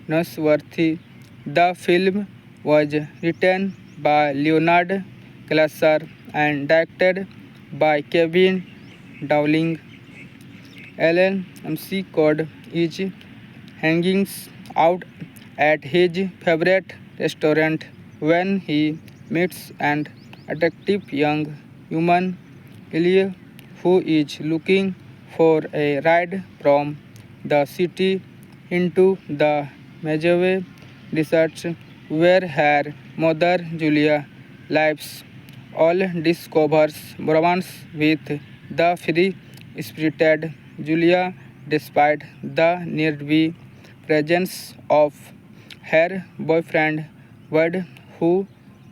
Nosworthy. The film was written by Leonard Glaser and directed by Kevin Dowling. LMC code is hanging out at his favorite restaurant when he meets an attractive young woman, Elia, who is looking for a ride from the city into the Mojave Desert, where her mother Julia lives. All discovers romance with the free-spirited Julia despite the nearby presence of her boyfriend Wade, who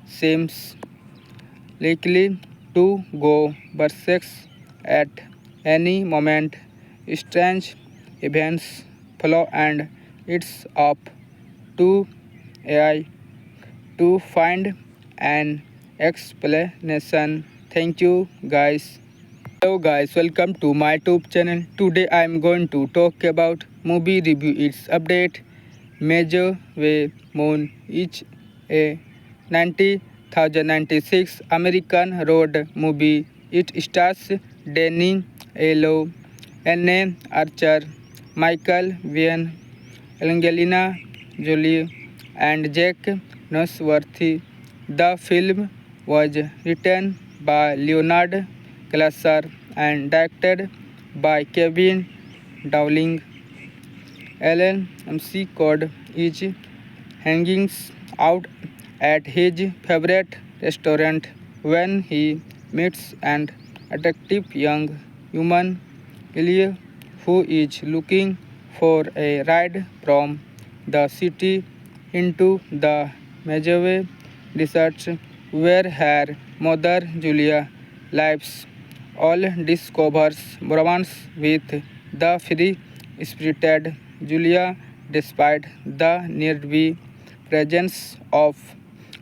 seems likely to go berserk at any moment. Strange events follow, and it's up to AI to find an explanation. Thank you, guys. Hello guys, welcome to my YouTube channel. Today I am going to talk about movie review. Its update. Major Way Moon is a 90,096 American road movie. It stars Danny Aiello, Anne Archer, Michael Biehn, Angelina Jolie, and Jack Nosworthy. The film was written by Leonard Glaser and directed by Kevin Dowling. LMC code is hanging out at his favorite restaurant when he meets an attractive young woman, Elia, who is looking for a ride from the city into the Mojave Desert, where her mother Julia lives. All discovers romance with the free-spirited Julia despite the nearby presence of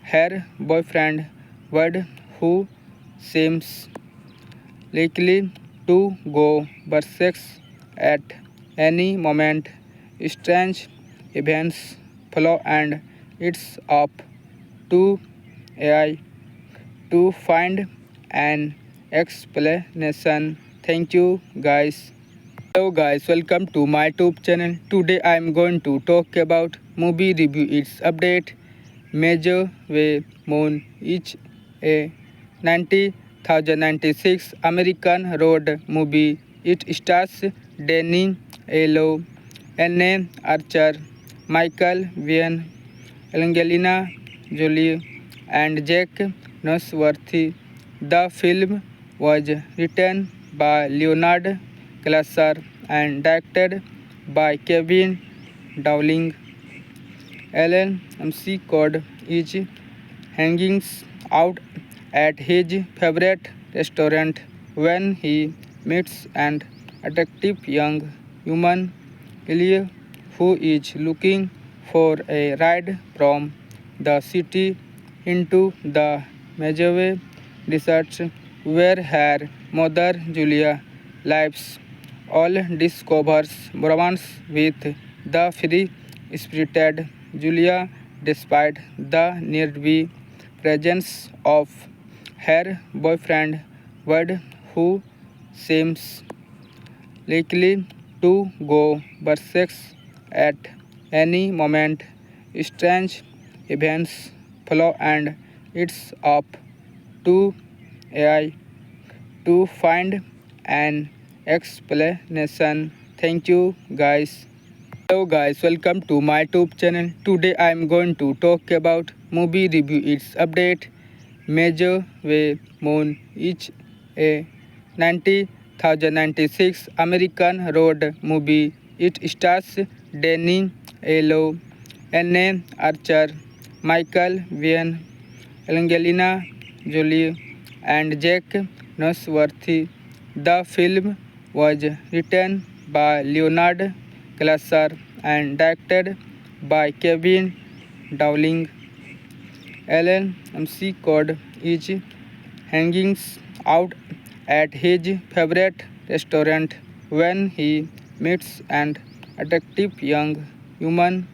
her boyfriend Wade, who seems likely to go berserk at any moment. Strange events follow, and it's up to AI to find an explanation. Thank you guys. Hello guys, welcome to my YouTube channel. Today I am going to talk about movie review. Its update. Major Way Moon is a 90,096 American road movie. It stars Danny Aiello, Anne Archer, Michael Biehn, Angelina Jolie, and Jack Nosworthy. The film was written by Leonard Glaser and directed by Kevin Dowling. LMC code is hanging out at his favorite restaurant when he meets an attractive young woman, Ellie, who is looking for a ride from the city into the Medjugorje Desert, where her mother Julia lives. All discovers romance with the free-spirited Julia, despite the nearby presence of her boyfriend Wade, who seems likely to go berserk at any moment. Strange events follow, and it's up to AI to find an explanation. Thank you guys. Hello guys, welcome to my YouTube channel. Today I am going to talk about movie review. Its update. Major Way Moon is a 90,096 American road movie. It stars Danny Aiello, Anne Archer, Michael Biehn, Angelina Jolie, and Jack Nosworthy. The film was written by Leonard Glaser and directed by Kevin Dowling. LMC code is hanging out at his favorite restaurant when he meets an attractive young woman,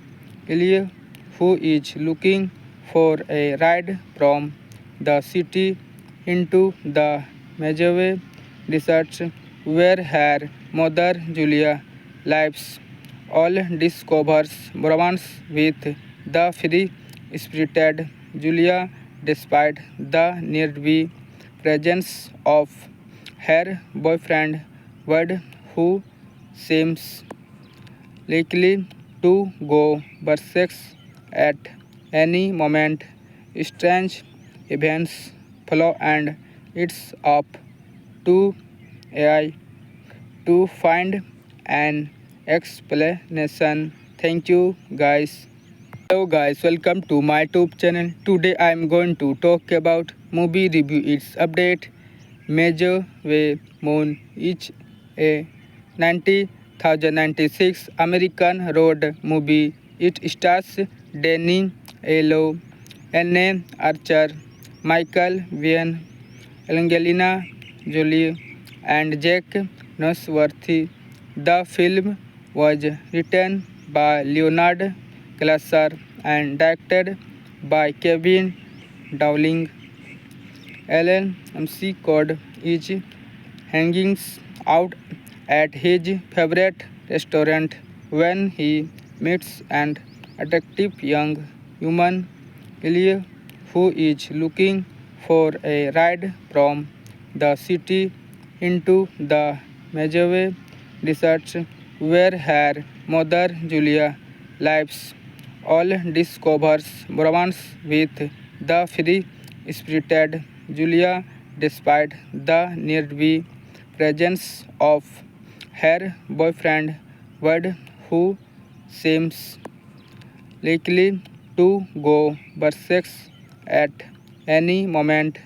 Ellie, who is looking for a ride from the city into the Medjugorje Desert, where her mother Julia lives. All discovers romance with the free-spirited Julia, despite the nearby presence of her boyfriend Wade, who seems likely to go berserk at any moment. Strange events follow, and it's up to AI to find an explanation. Thank you guys. Hello guys, welcome to my YouTube channel. Today I am going to talk about movie review. Its update. Major Way Moon is a 90,096 American road movie. It stars Danny Aiello, Anne Archer, Michael Biehn, Angelina Jolie, and Jack Nosworthy. The film was written by Leonard Glaser and directed by Kevin Dowling. LMC code is hanging out at his favorite restaurant when he meets an attractive young woman, Ellie, who is looking for a ride from the city into the Medjugorje Desert, where her mother Julia lives. All discovers romance with the free-spirited Julia, despite the nearby presence of her boyfriend Wade, who seems likely to go berserk at any moment.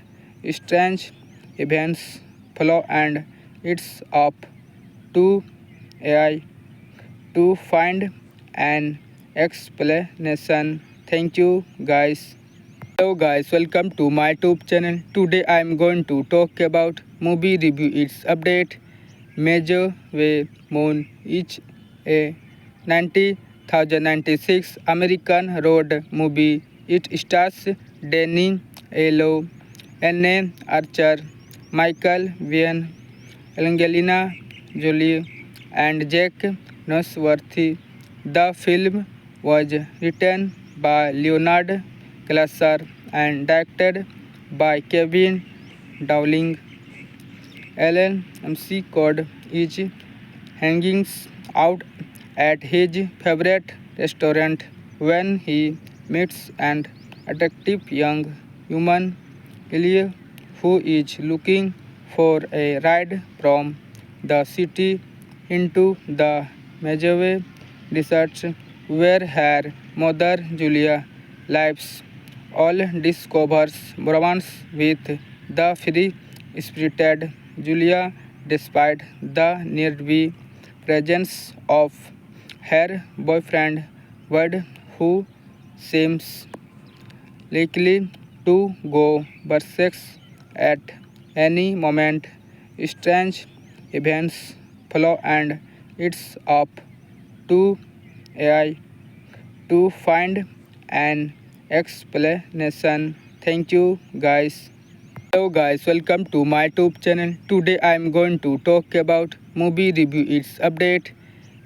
Strange events follow, and it's up to AI to find an explanation. Thank you guys. Hello guys, welcome to my YouTube channel. Today I am going to talk about movie review. Its update. Major Way Moon is a 90,096 American road movie. It stars Danny Aiello, Anne Archer, Michael Biehn, Angelina Jolie, and Jack Nosworthy. The film was written by Leonard Glaser and directed by Kevin Dowling. Alan McCord is hanging out at his favorite restaurant when he meets an attractive young woman, Ellie, who is looking for a ride from the city into the Medjugorje desert where her mother Julia lives. All discovers romance with the free-spirited Julia despite the nearby presence of her boyfriend Ward, who seems likely to go berserk at any moment. Strange events follow, and it's up to AI to find an explanation. Thank you, guys. Hello guys, welcome to my YouTube channel. Today I am going to talk about movie review. Its update.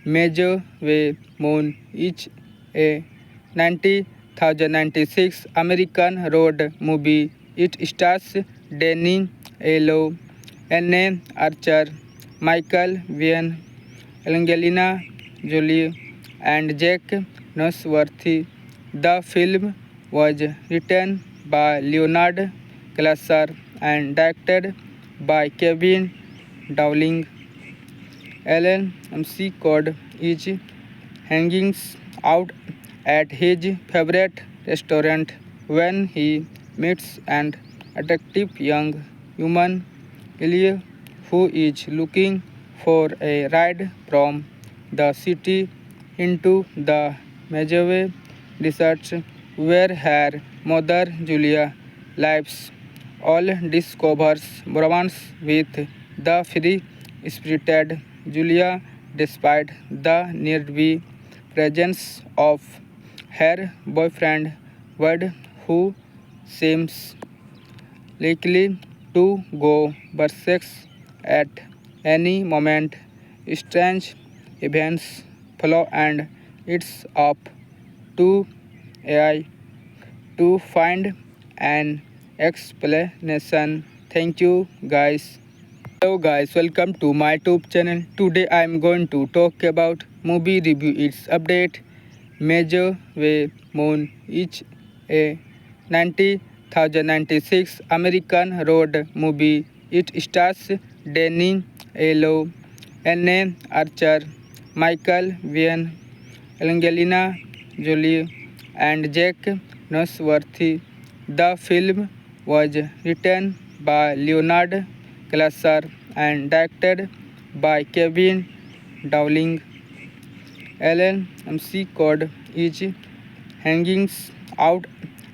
Major Way Moon is a 1996 American road movie. It stars Danny Aiello, Anne Archer, Michael Biehn, Angelina Jolie, and Jack Nosworthy. The film was written by Leonard Glaser and directed by Kevin Dowling. Alan McCord is hanging out at his favorite restaurant when he meets an attractive young woman, Ellie, who is looking for a ride from the city into the Medjugorje desert where her mother Julia lives. All discovers romance with the free-spirited Julia despite the nearby presence of her boyfriend Ward, who seems likely to go berserk at any moment. Strange events follow, and it's up to AI to find an explanation. Thank you, guys. Hello guys, welcome to my YouTube channel. Today I am going to talk about movie review. Its update. Major Way Moon is a 1996 American road movie. It stars Danny Aiello, Anne Archer, Michael Biehn, Angelina Jolie, and Jack Nosworthy. The film was written by Leonard Glaser and directed by Kevin Dowling. Alan McCord is hanging out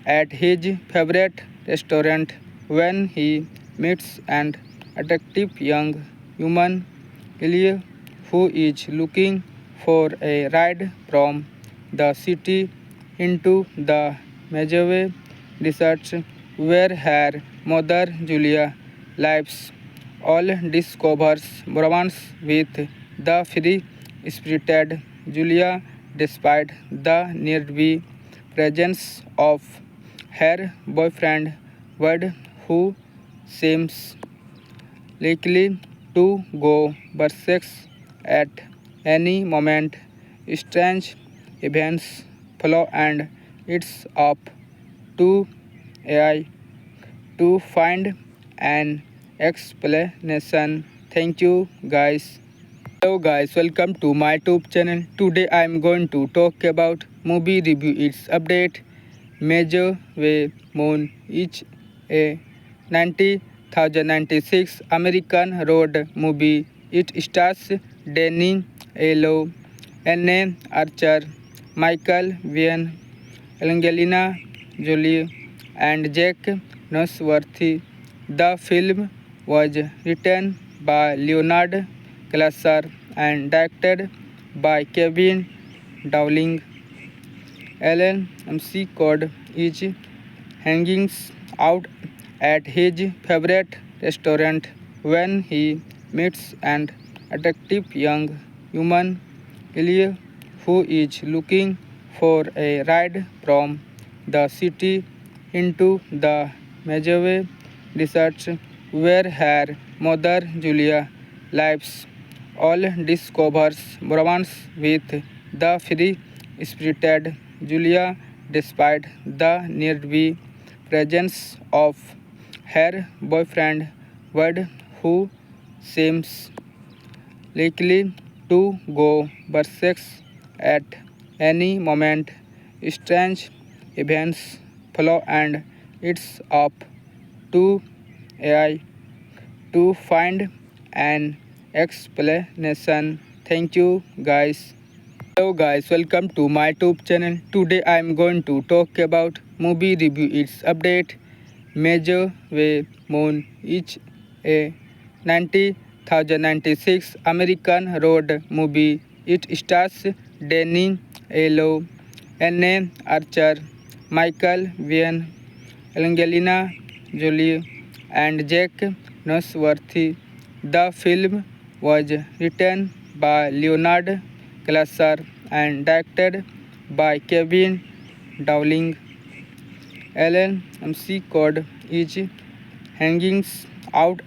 at his favorite restaurant when he meets an attractive young woman, Ellie, who is looking for a ride from the city into the Medjugorje desert where her mother Julia lives. All discovers romance with the free-spirited Julia despite the nearby presence of her boyfriend Ward, who seems likely to go berserk at any moment. Strange events follow, and it's up to AI to find an explanation. Thank you, guys. Hello guys, welcome to my YouTube channel. Today I am going to talk about movie review. Its update. Major Way Moon is a 1996 American road movie. It stars Danny Aiello, Anne Archer, Michael Biehn, Angelina Jolie, and Jack Nosworthy. The film was written by Leonard Glaser and directed by Kevin Dowling. Alan McCord is hanging out at his favorite restaurant when he meets an attractive young woman who is looking for a ride from the city into the Medjugorje desert where her mother Julia lives. All discovers romance with the free-spirited Julia despite the nearby presence of her boyfriend Ward who seems likely to go berserk at any moment. Strange events follow and it's up to AI to find an explanation. Thank you guys. Hello guys, welcome to my YouTube channel. Today I am going to talk about movie review its update. Major Way Moon is a 90,096 American road movie. It stars Danny Elo, Anne Archer, Michael Biehn, Angelina Jolie, and Jack Nosworthy. The film was written by Leonard Glaser and directed by Kevin Dowling. Alan MC Code is hanging out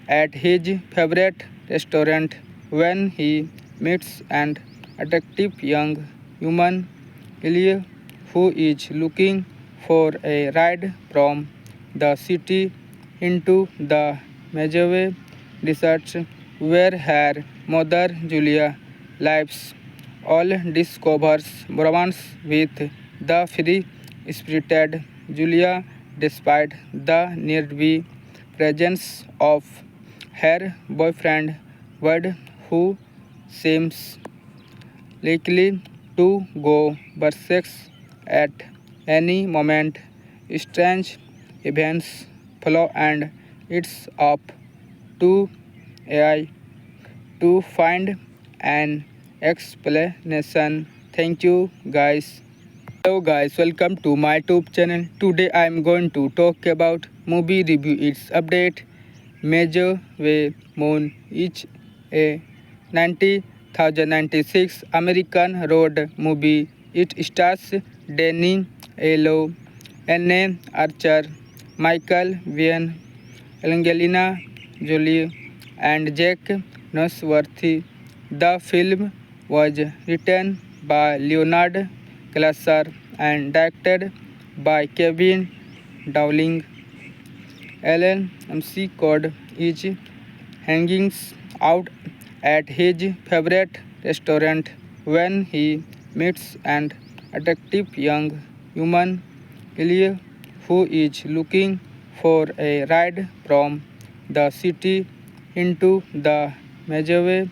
at his favorite restaurant when he meets an attractive young woman who is looking for a ride from the city into the Medjugorje desert where her mother Julia lives. All discovers romance with the free-spirited Julia despite the nearby presence of her boyfriend Ward who seems likely to go berserk at any moment. Strange events follow and it's up to AI to find an explanation. Thank you guys. Hello guys, welcome to my YouTube channel. Today I am going to talk about movie review its update. Major Way Moon is a 90,096 American road movie. It stars Danny Elo, Anne Archer, Michael Biehn, Angelina Jolie, and Jack Nosworthy. The film was written by Leonard Glaser and directed by Kevin Dowling. Alan MC Code is hanging out at his favorite restaurant when he meets an attractive young woman who is looking for a ride from the city into the Medjugorje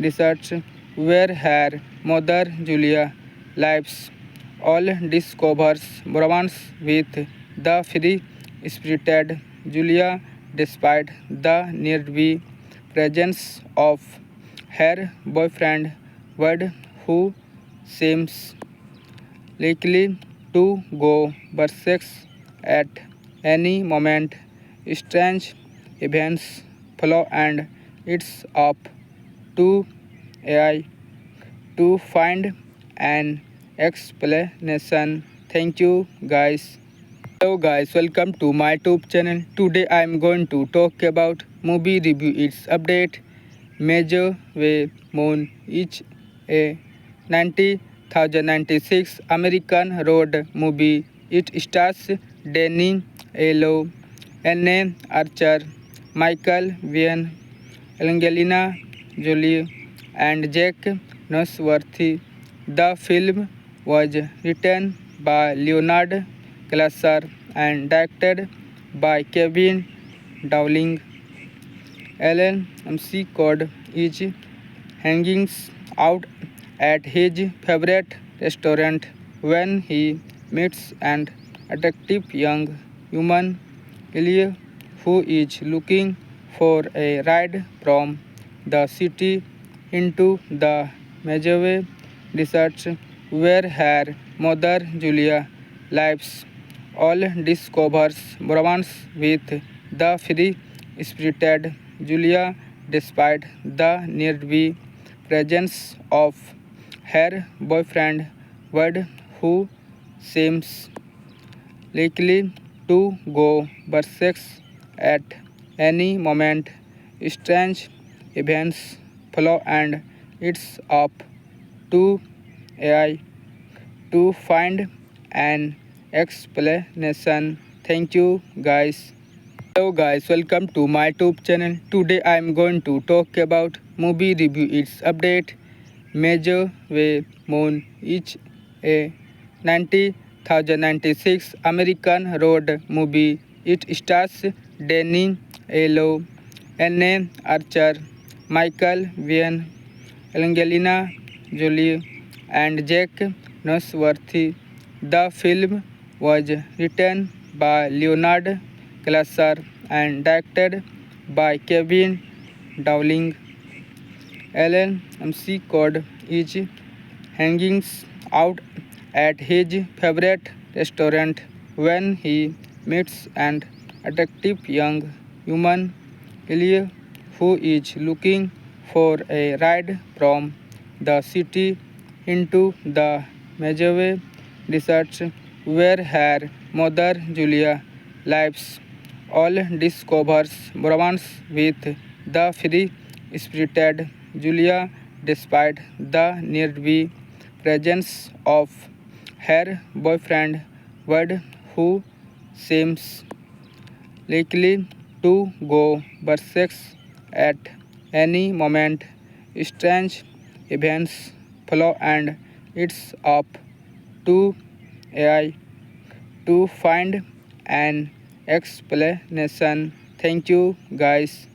desert where her mother Julia lives. All discovers romance with the free-spirited Julia despite the nearby presence of her boyfriend Ward who seems likely to go berserk at any moment. Strange events follow and it's up to AI to find an explanation. Thank you guys. Hello guys, welcome to my YouTube channel. Today I am going to talk about movie review its update. Major Way Moon is a 90,096 American road movie. It stars Danny Elo, Anne Archer, Michael Biehn, Angelina Jolie, and Jack Nosworthy. The film was written by Leonard Glaser and directed by Kevin Dowling. Alan MC Code is hanging out at his favorite restaurant when he meets an attractive young woman who is looking for a ride from the city into the Medjugorje desert where her mother Julia lives. all discovers romance with the free-spirited Julia despite the nearby presence of her boyfriend Ward, who seems likely to go berserk at any moment. Strange events follow, and it's up to AI to find an explanation. Thank you, guys. Hello guys, welcome to my YouTube channel. Today I am going to talk about movie review. Its update. Major Way Moon is a 90,096 American road movie. It stars Danny Aiello, Anne Archer, Michael Biehn, Angelina Jolie, and Jack Nosworthy. The film was written by Leonard Glaser and directed by Kevin Dowling. LMC code is hanging out at his favorite restaurant when he meets an attractive young woman, Ellie, who is looking for a ride from the city into the Mojave Desert, where her mother Julia lives. All discovers romance with the free-spirited Julia despite the nearby presence of her boyfriend Ward, who seems likely to go berserk at any moment. Strange events follow, and it's up to AI to find an explanation. Thank you, guys.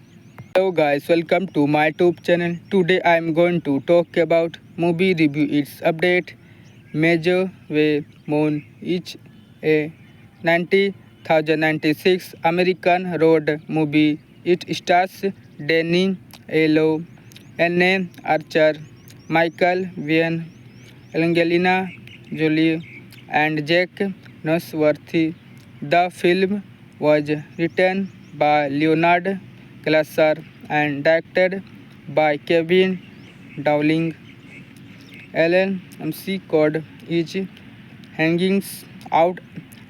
Hello guys, welcome to my YouTube channel. Today I am going to talk about movie review. Its update. Major Way Moon is a 90,096 American road movie. It stars Danny Aiello, Anne Archer, Michael Biehn, Angelina Jolie, and Jack Nosworthy. The film was written by Leonard Glaser and directed by Kevin Dowling. LMC code is hanging out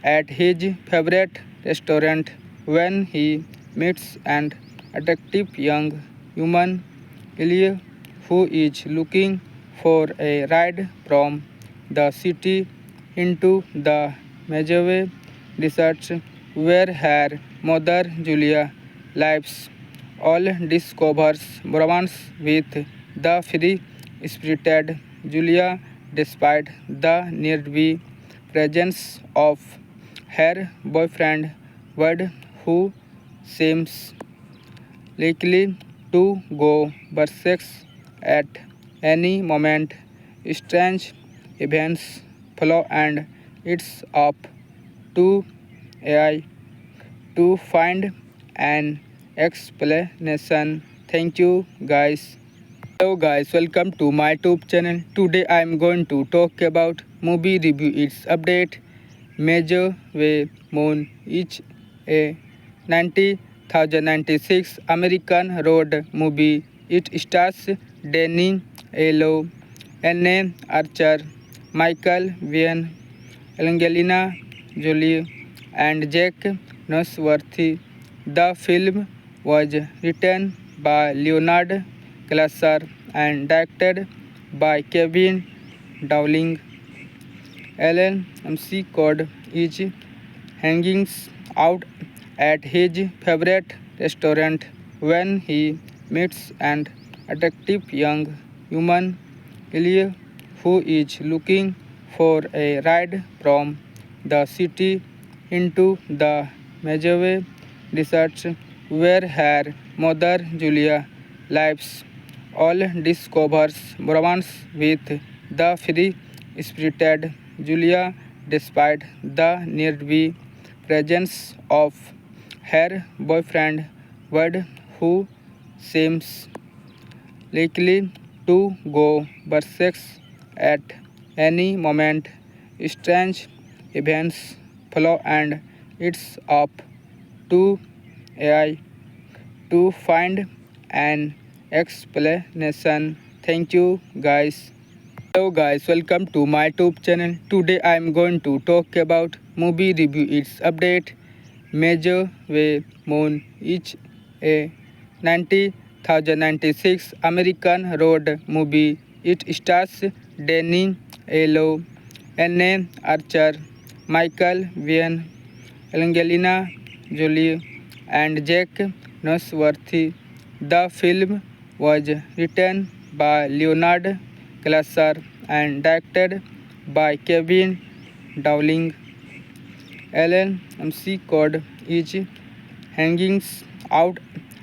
at his favorite restaurant when he meets an attractive young woman, Ellie, who is looking for a ride from the city into the Mojave Desert, where her mother Julia lives. All discovers romance with the free-spirited Julia despite the nearby presence of her boyfriend Ward, who seems likely to go berserk at any moment. Strange events follow, and it's up to AI to find an explanation. Thank you, guys. Hello guys, welcome to my YouTube channel. Today I am going to talk about movie review. Its update. Major Way Moon is a 90,096 American road movie. It stars Danny Aiello, Anne Archer, Michael Biehn, Angelina Jolie, and Jack Nosworthy. The film was written by Leonard Glaser and directed by Kevin Dowling. LMC code is hanging out at his favorite restaurant when he meets an attractive young woman, Ellie, who is looking for a ride from the city into the Mojave Desert, where her mother Julia lives. All discovers romance with the free-spirited Julia despite the nearby presence of her boyfriend Ward, who seems likely to go berserk at any moment. Strange events flaw, and it's up to AI to find an explanation. Thank you guys. Hello guys, welcome to my YouTube channel. Today I am going to talk about movie review. Its update. Major Way Moon is a 90,096 American road movie. It stars Danny Aiello, Anne Archer, Michael Biehn, Angelina Jolie, and Jack Nosworthy. The film was written by Leonard Glaser and directed by Kevin Dowling. LMC code is hanging out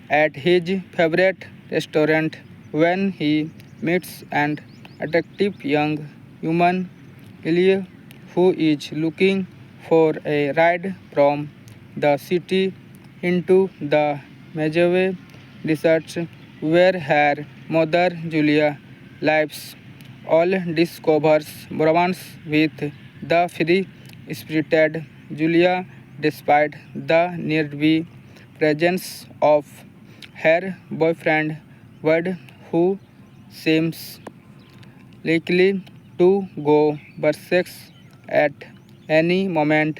at his favorite restaurant when he meets an attractive young woman, Ellie, who is looking for a ride from the city into the Medjugorje Desert, where her mother Julia lives. All discovers romance with the free-spirited Julia, despite the nearby presence of her boyfriend Wade, who seems likely to go berserk at any moment.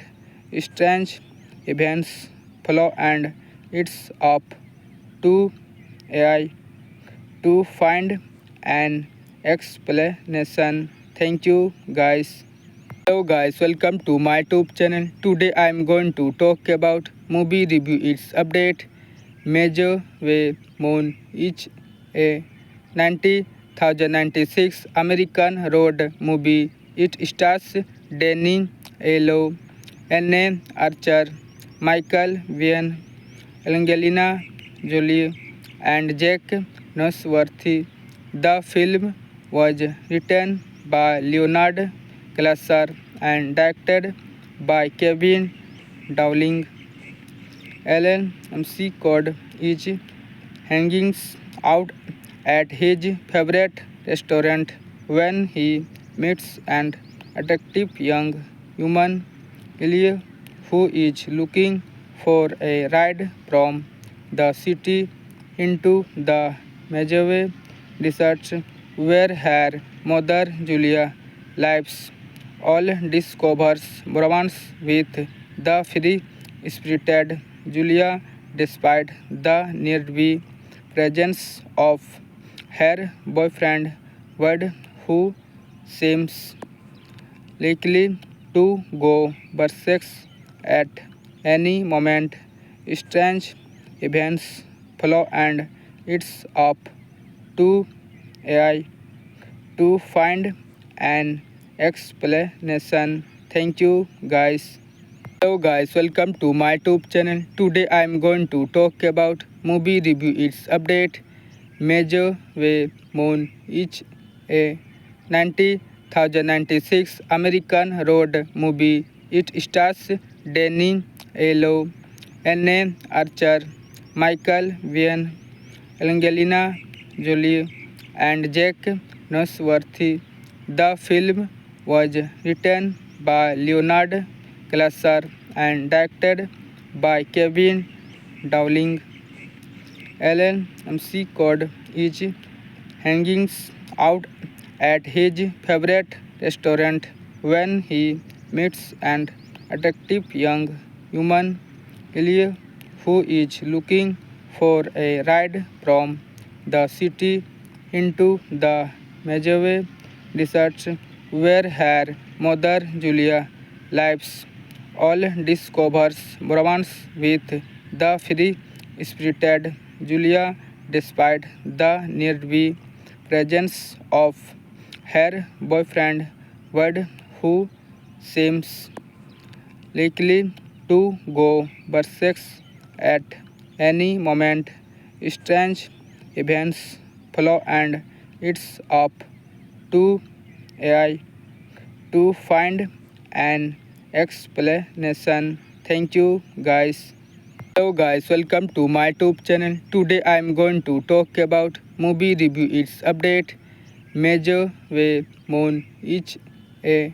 Strange events follow, and it's up to AI to find an explanation. Thank you guys. Hello guys, welcome to my YouTube channel. Today I am going to talk about movie review. Its update. Major Way Moon is a 90,096 American road movie. It stars Danny Aiello, Anne Archer, Michael Biehn, Angelina Jolie, and Jack Nosworthy. The film was written by Leonard Glaser and directed by Kevin Dowling. LMC code is hanging out at his favorite restaurant when he meets an attractive young woman, Ellie, who is looking for a ride from the city into the Medjugorje Desert, where her mother Julia lives. All discovers romance with the free-spirited Julia, despite the nearby presence of her boyfriend Wade, who seems likely to go berserk at any moment. Strange events follow, and it's up to AI to find an explanation. Thank you guys. Hello guys, welcome to my YouTube channel. Today I am going to talk about movie review. Its update. Major Way Moon is a 90,096 American road movie. It stars Danny Aiello, Anne Archer, Michael Biehn, Angelina Jolie, and Jack Nosworthy. The film was written by Leonard Glaser and directed by Kevin Dowling. LMC code is hanging out at his favorite restaurant when he meets an attractive young woman, Ellie, who is looking for a ride from the city into the Medjugorje Desert, where her mother Julia lives. All discovers romance with the free-spirited Julia, despite the nearby presence of her boyfriend Wade, who seems likely to go berserk at any moment. Strange events follow, and it's up to AI to find an explanation. Thank you guys. Hello guys, welcome to my YouTube channel. Today I am going to talk about movie review. Its update. Major Way Moon is a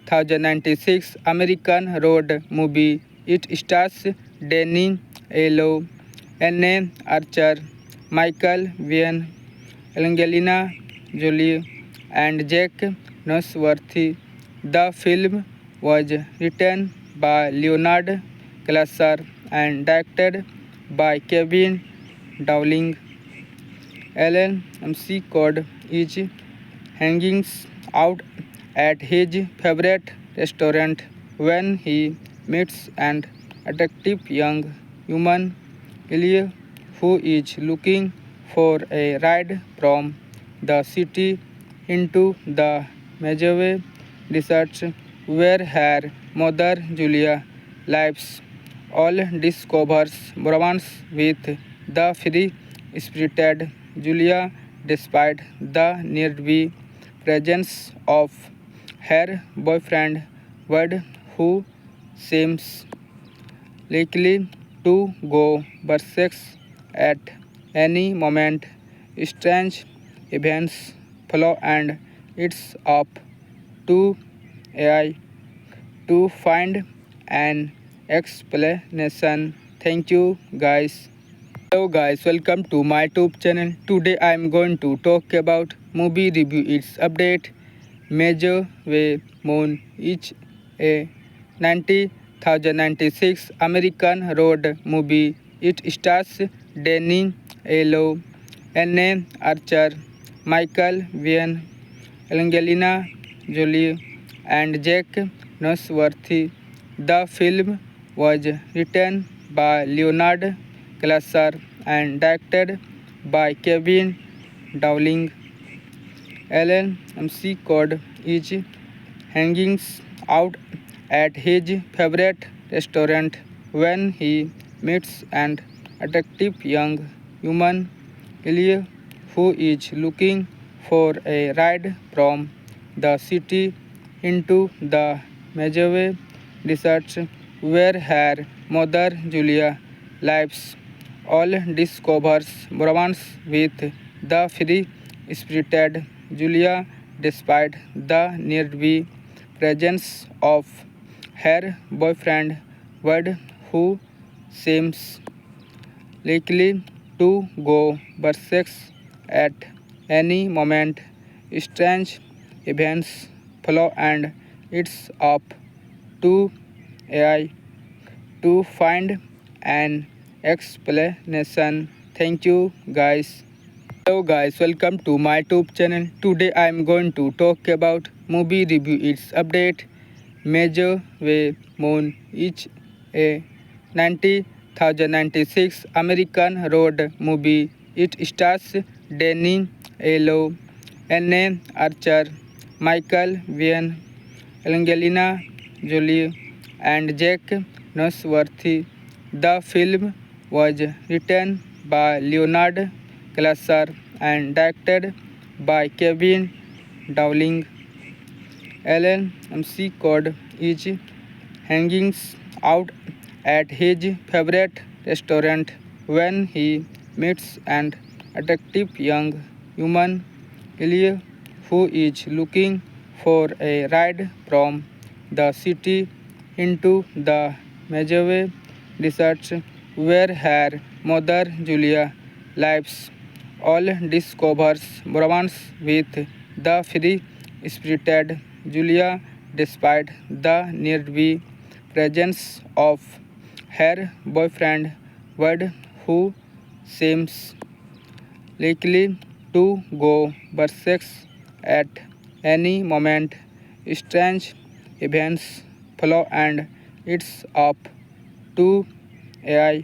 1996 American road movie. It stars Danny Aiello, Anne Archer, Michael Biehn, Angelina Jolie, and Jack Nosworthy. The film was written by Leonard Glaser and directed by Kevin Dowling. Alan McCord is hanging out at his favorite restaurant when he meets an attractive young woman, Elia, who is looking for a ride from the city into the Mojave Desert where her mother Julia lives. All discovers romance with the free-spirited Julia despite the nearby presence of her boyfriend Bud, who seems likely to go berserk at any moment. Strange events follow, and it's up to AI to find an explanation. Thank you, guys. Hello guys, welcome to my YouTube channel. Today I am going to talk about movie review. Its update. Major Way Moon is a 1996 American road movie. It stars Danny Aiello, Anne Archer, Michael Biehn, Angelina Jolie, and Jack Nosworthy. The film was written by Leonard Glaser and directed by Kevin Dowling. Alan McCord is hanging out at his favorite restaurant when he meets an attractive young woman, Elia, who is looking for a ride from the city into the Mojave Desert where her mother Julia lives. All discovers romance with the free-spirited Julia despite the nearby presence of her boyfriend Bud, who seems likely to go berserk at any moment. Strange events follow, and it's up to AI to find an explanation. Thank you, guys. Hello guys, welcome to my YouTube channel. Today I am going to talk about movie review. Its update. Major Way Moon is a 1996 American road movie. It stars Danny Aiello, Anne Archer, Michael Biehn, Angelina Jolie, and Jack Nosworthy. The film was written by Leonard Glaser and directed by Kevin Dowling. Alan McCord is hanging out at his favorite restaurant when he meets an attractive young woman, Elia, who is looking for a ride from the city into the Mojave Desert where her mother Julia lives. All discovers romance with the free-spirited Julia despite the nearby presence of her boyfriend Bud, who seems likely to go berserk at any moment. Strange events follow, and it's up to AI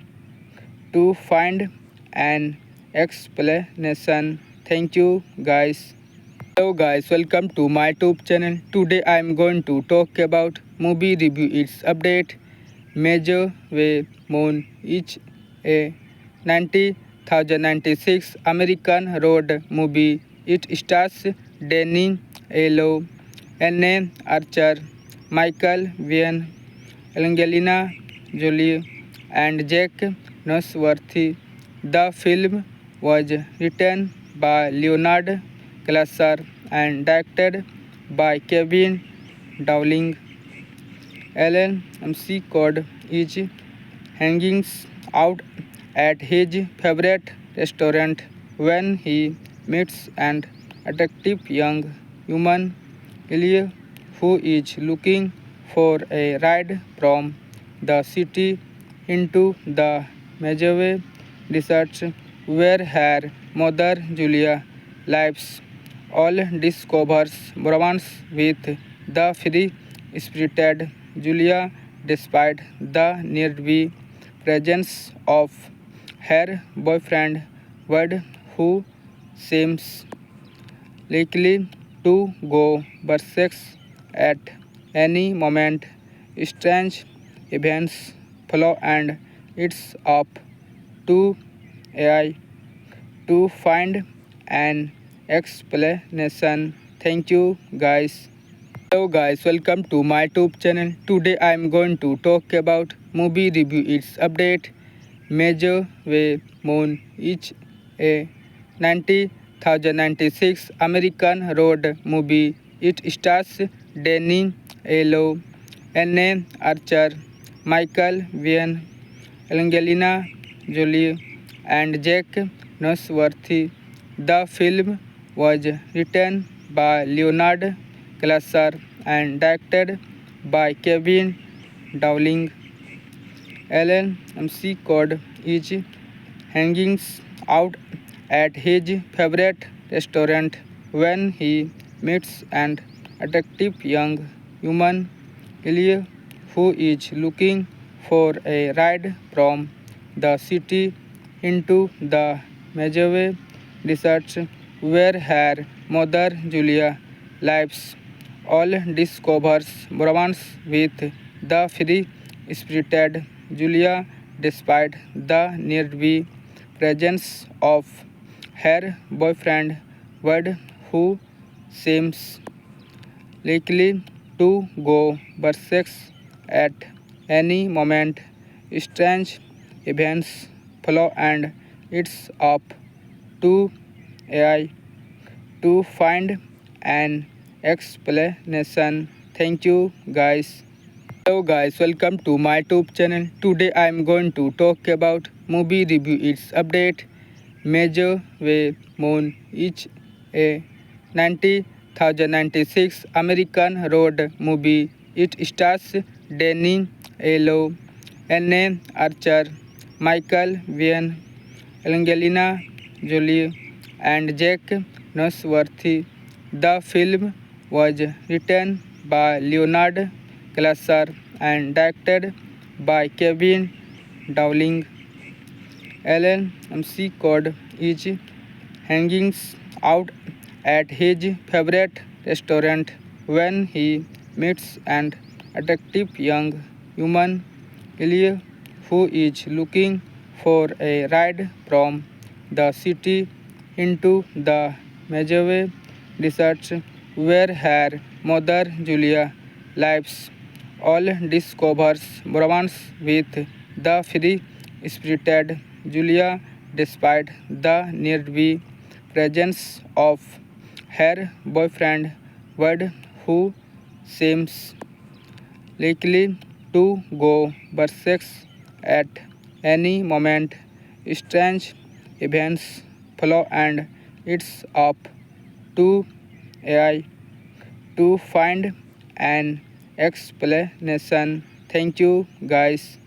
to find an explanation. Thank you, guys. Hello guys, welcome to my YouTube channel. Today I am going to talk about movie review. Its update. Major Way Moon is a 1996 American road movie. It stars Danny Aiello, Anne Archer, Michael Biehn, Angelina Jolie, and Jack Nosworthy. The film was written by Leonard Glaser and directed by Kevin Dowling. LMC code is hanging out at his favorite restaurant when he meets an attractive young woman, Elia, who is looking for a ride from the city into the Medjugorje desert where her mother Julia lives. All discovers romance with the free-spirited Julia despite the nearby presence of her boyfriend Ward, who seems likely to go berserk at any moment. Strange events follow, and it's up to AI to find an explanation. Thank you, guys. Hello guys, welcome to my YouTube channel. Today I am going to talk about movie review. Its update. Major Way Moon is a 90,096 American road movie. It stars Danny Elo, Anne Archer, Michael Biehn, Angelina Jolie, and Jack Nosworthy. The film was written by Leonard Glaser and directed by Kevin Dowling. LMC code is hanging out at his favorite restaurant when he meets an attractive young woman, Elia, who is looking for a ride from the city into the Medjugorje desert where her mother Julia lives. All discovers romance with the free-spirited Julia despite the nearby presence of her boyfriend Ward, who seems likely to go berserk at any moment. Strange events follow, and it's up to AI to find an explanation. Thank you, guys. Hello guys, welcome to my YouTube channel. Today I am going to talk about movie review. Its update. Major Way Moon is a 90,096 American road movie. It stars Danny Elo, Anne Archer, Michael Biehn, Angelina Jolie, and Jack Nosworthy. The film was written by Leonard Glaser and directed by Kevin Dowling. LMC code is hanging out at his favorite restaurant when he meets an attractive young woman, Elia, who is looking for a ride from the city into the Medjugorje desert where her mother Julia lives. All discovers romance with the free-spirited Julia despite the nearby presence of her boyfriend Ward, who seems likely to go berserk at any moment. Strange events follow, and it's up to AI to find an explanation. Thank you, guys.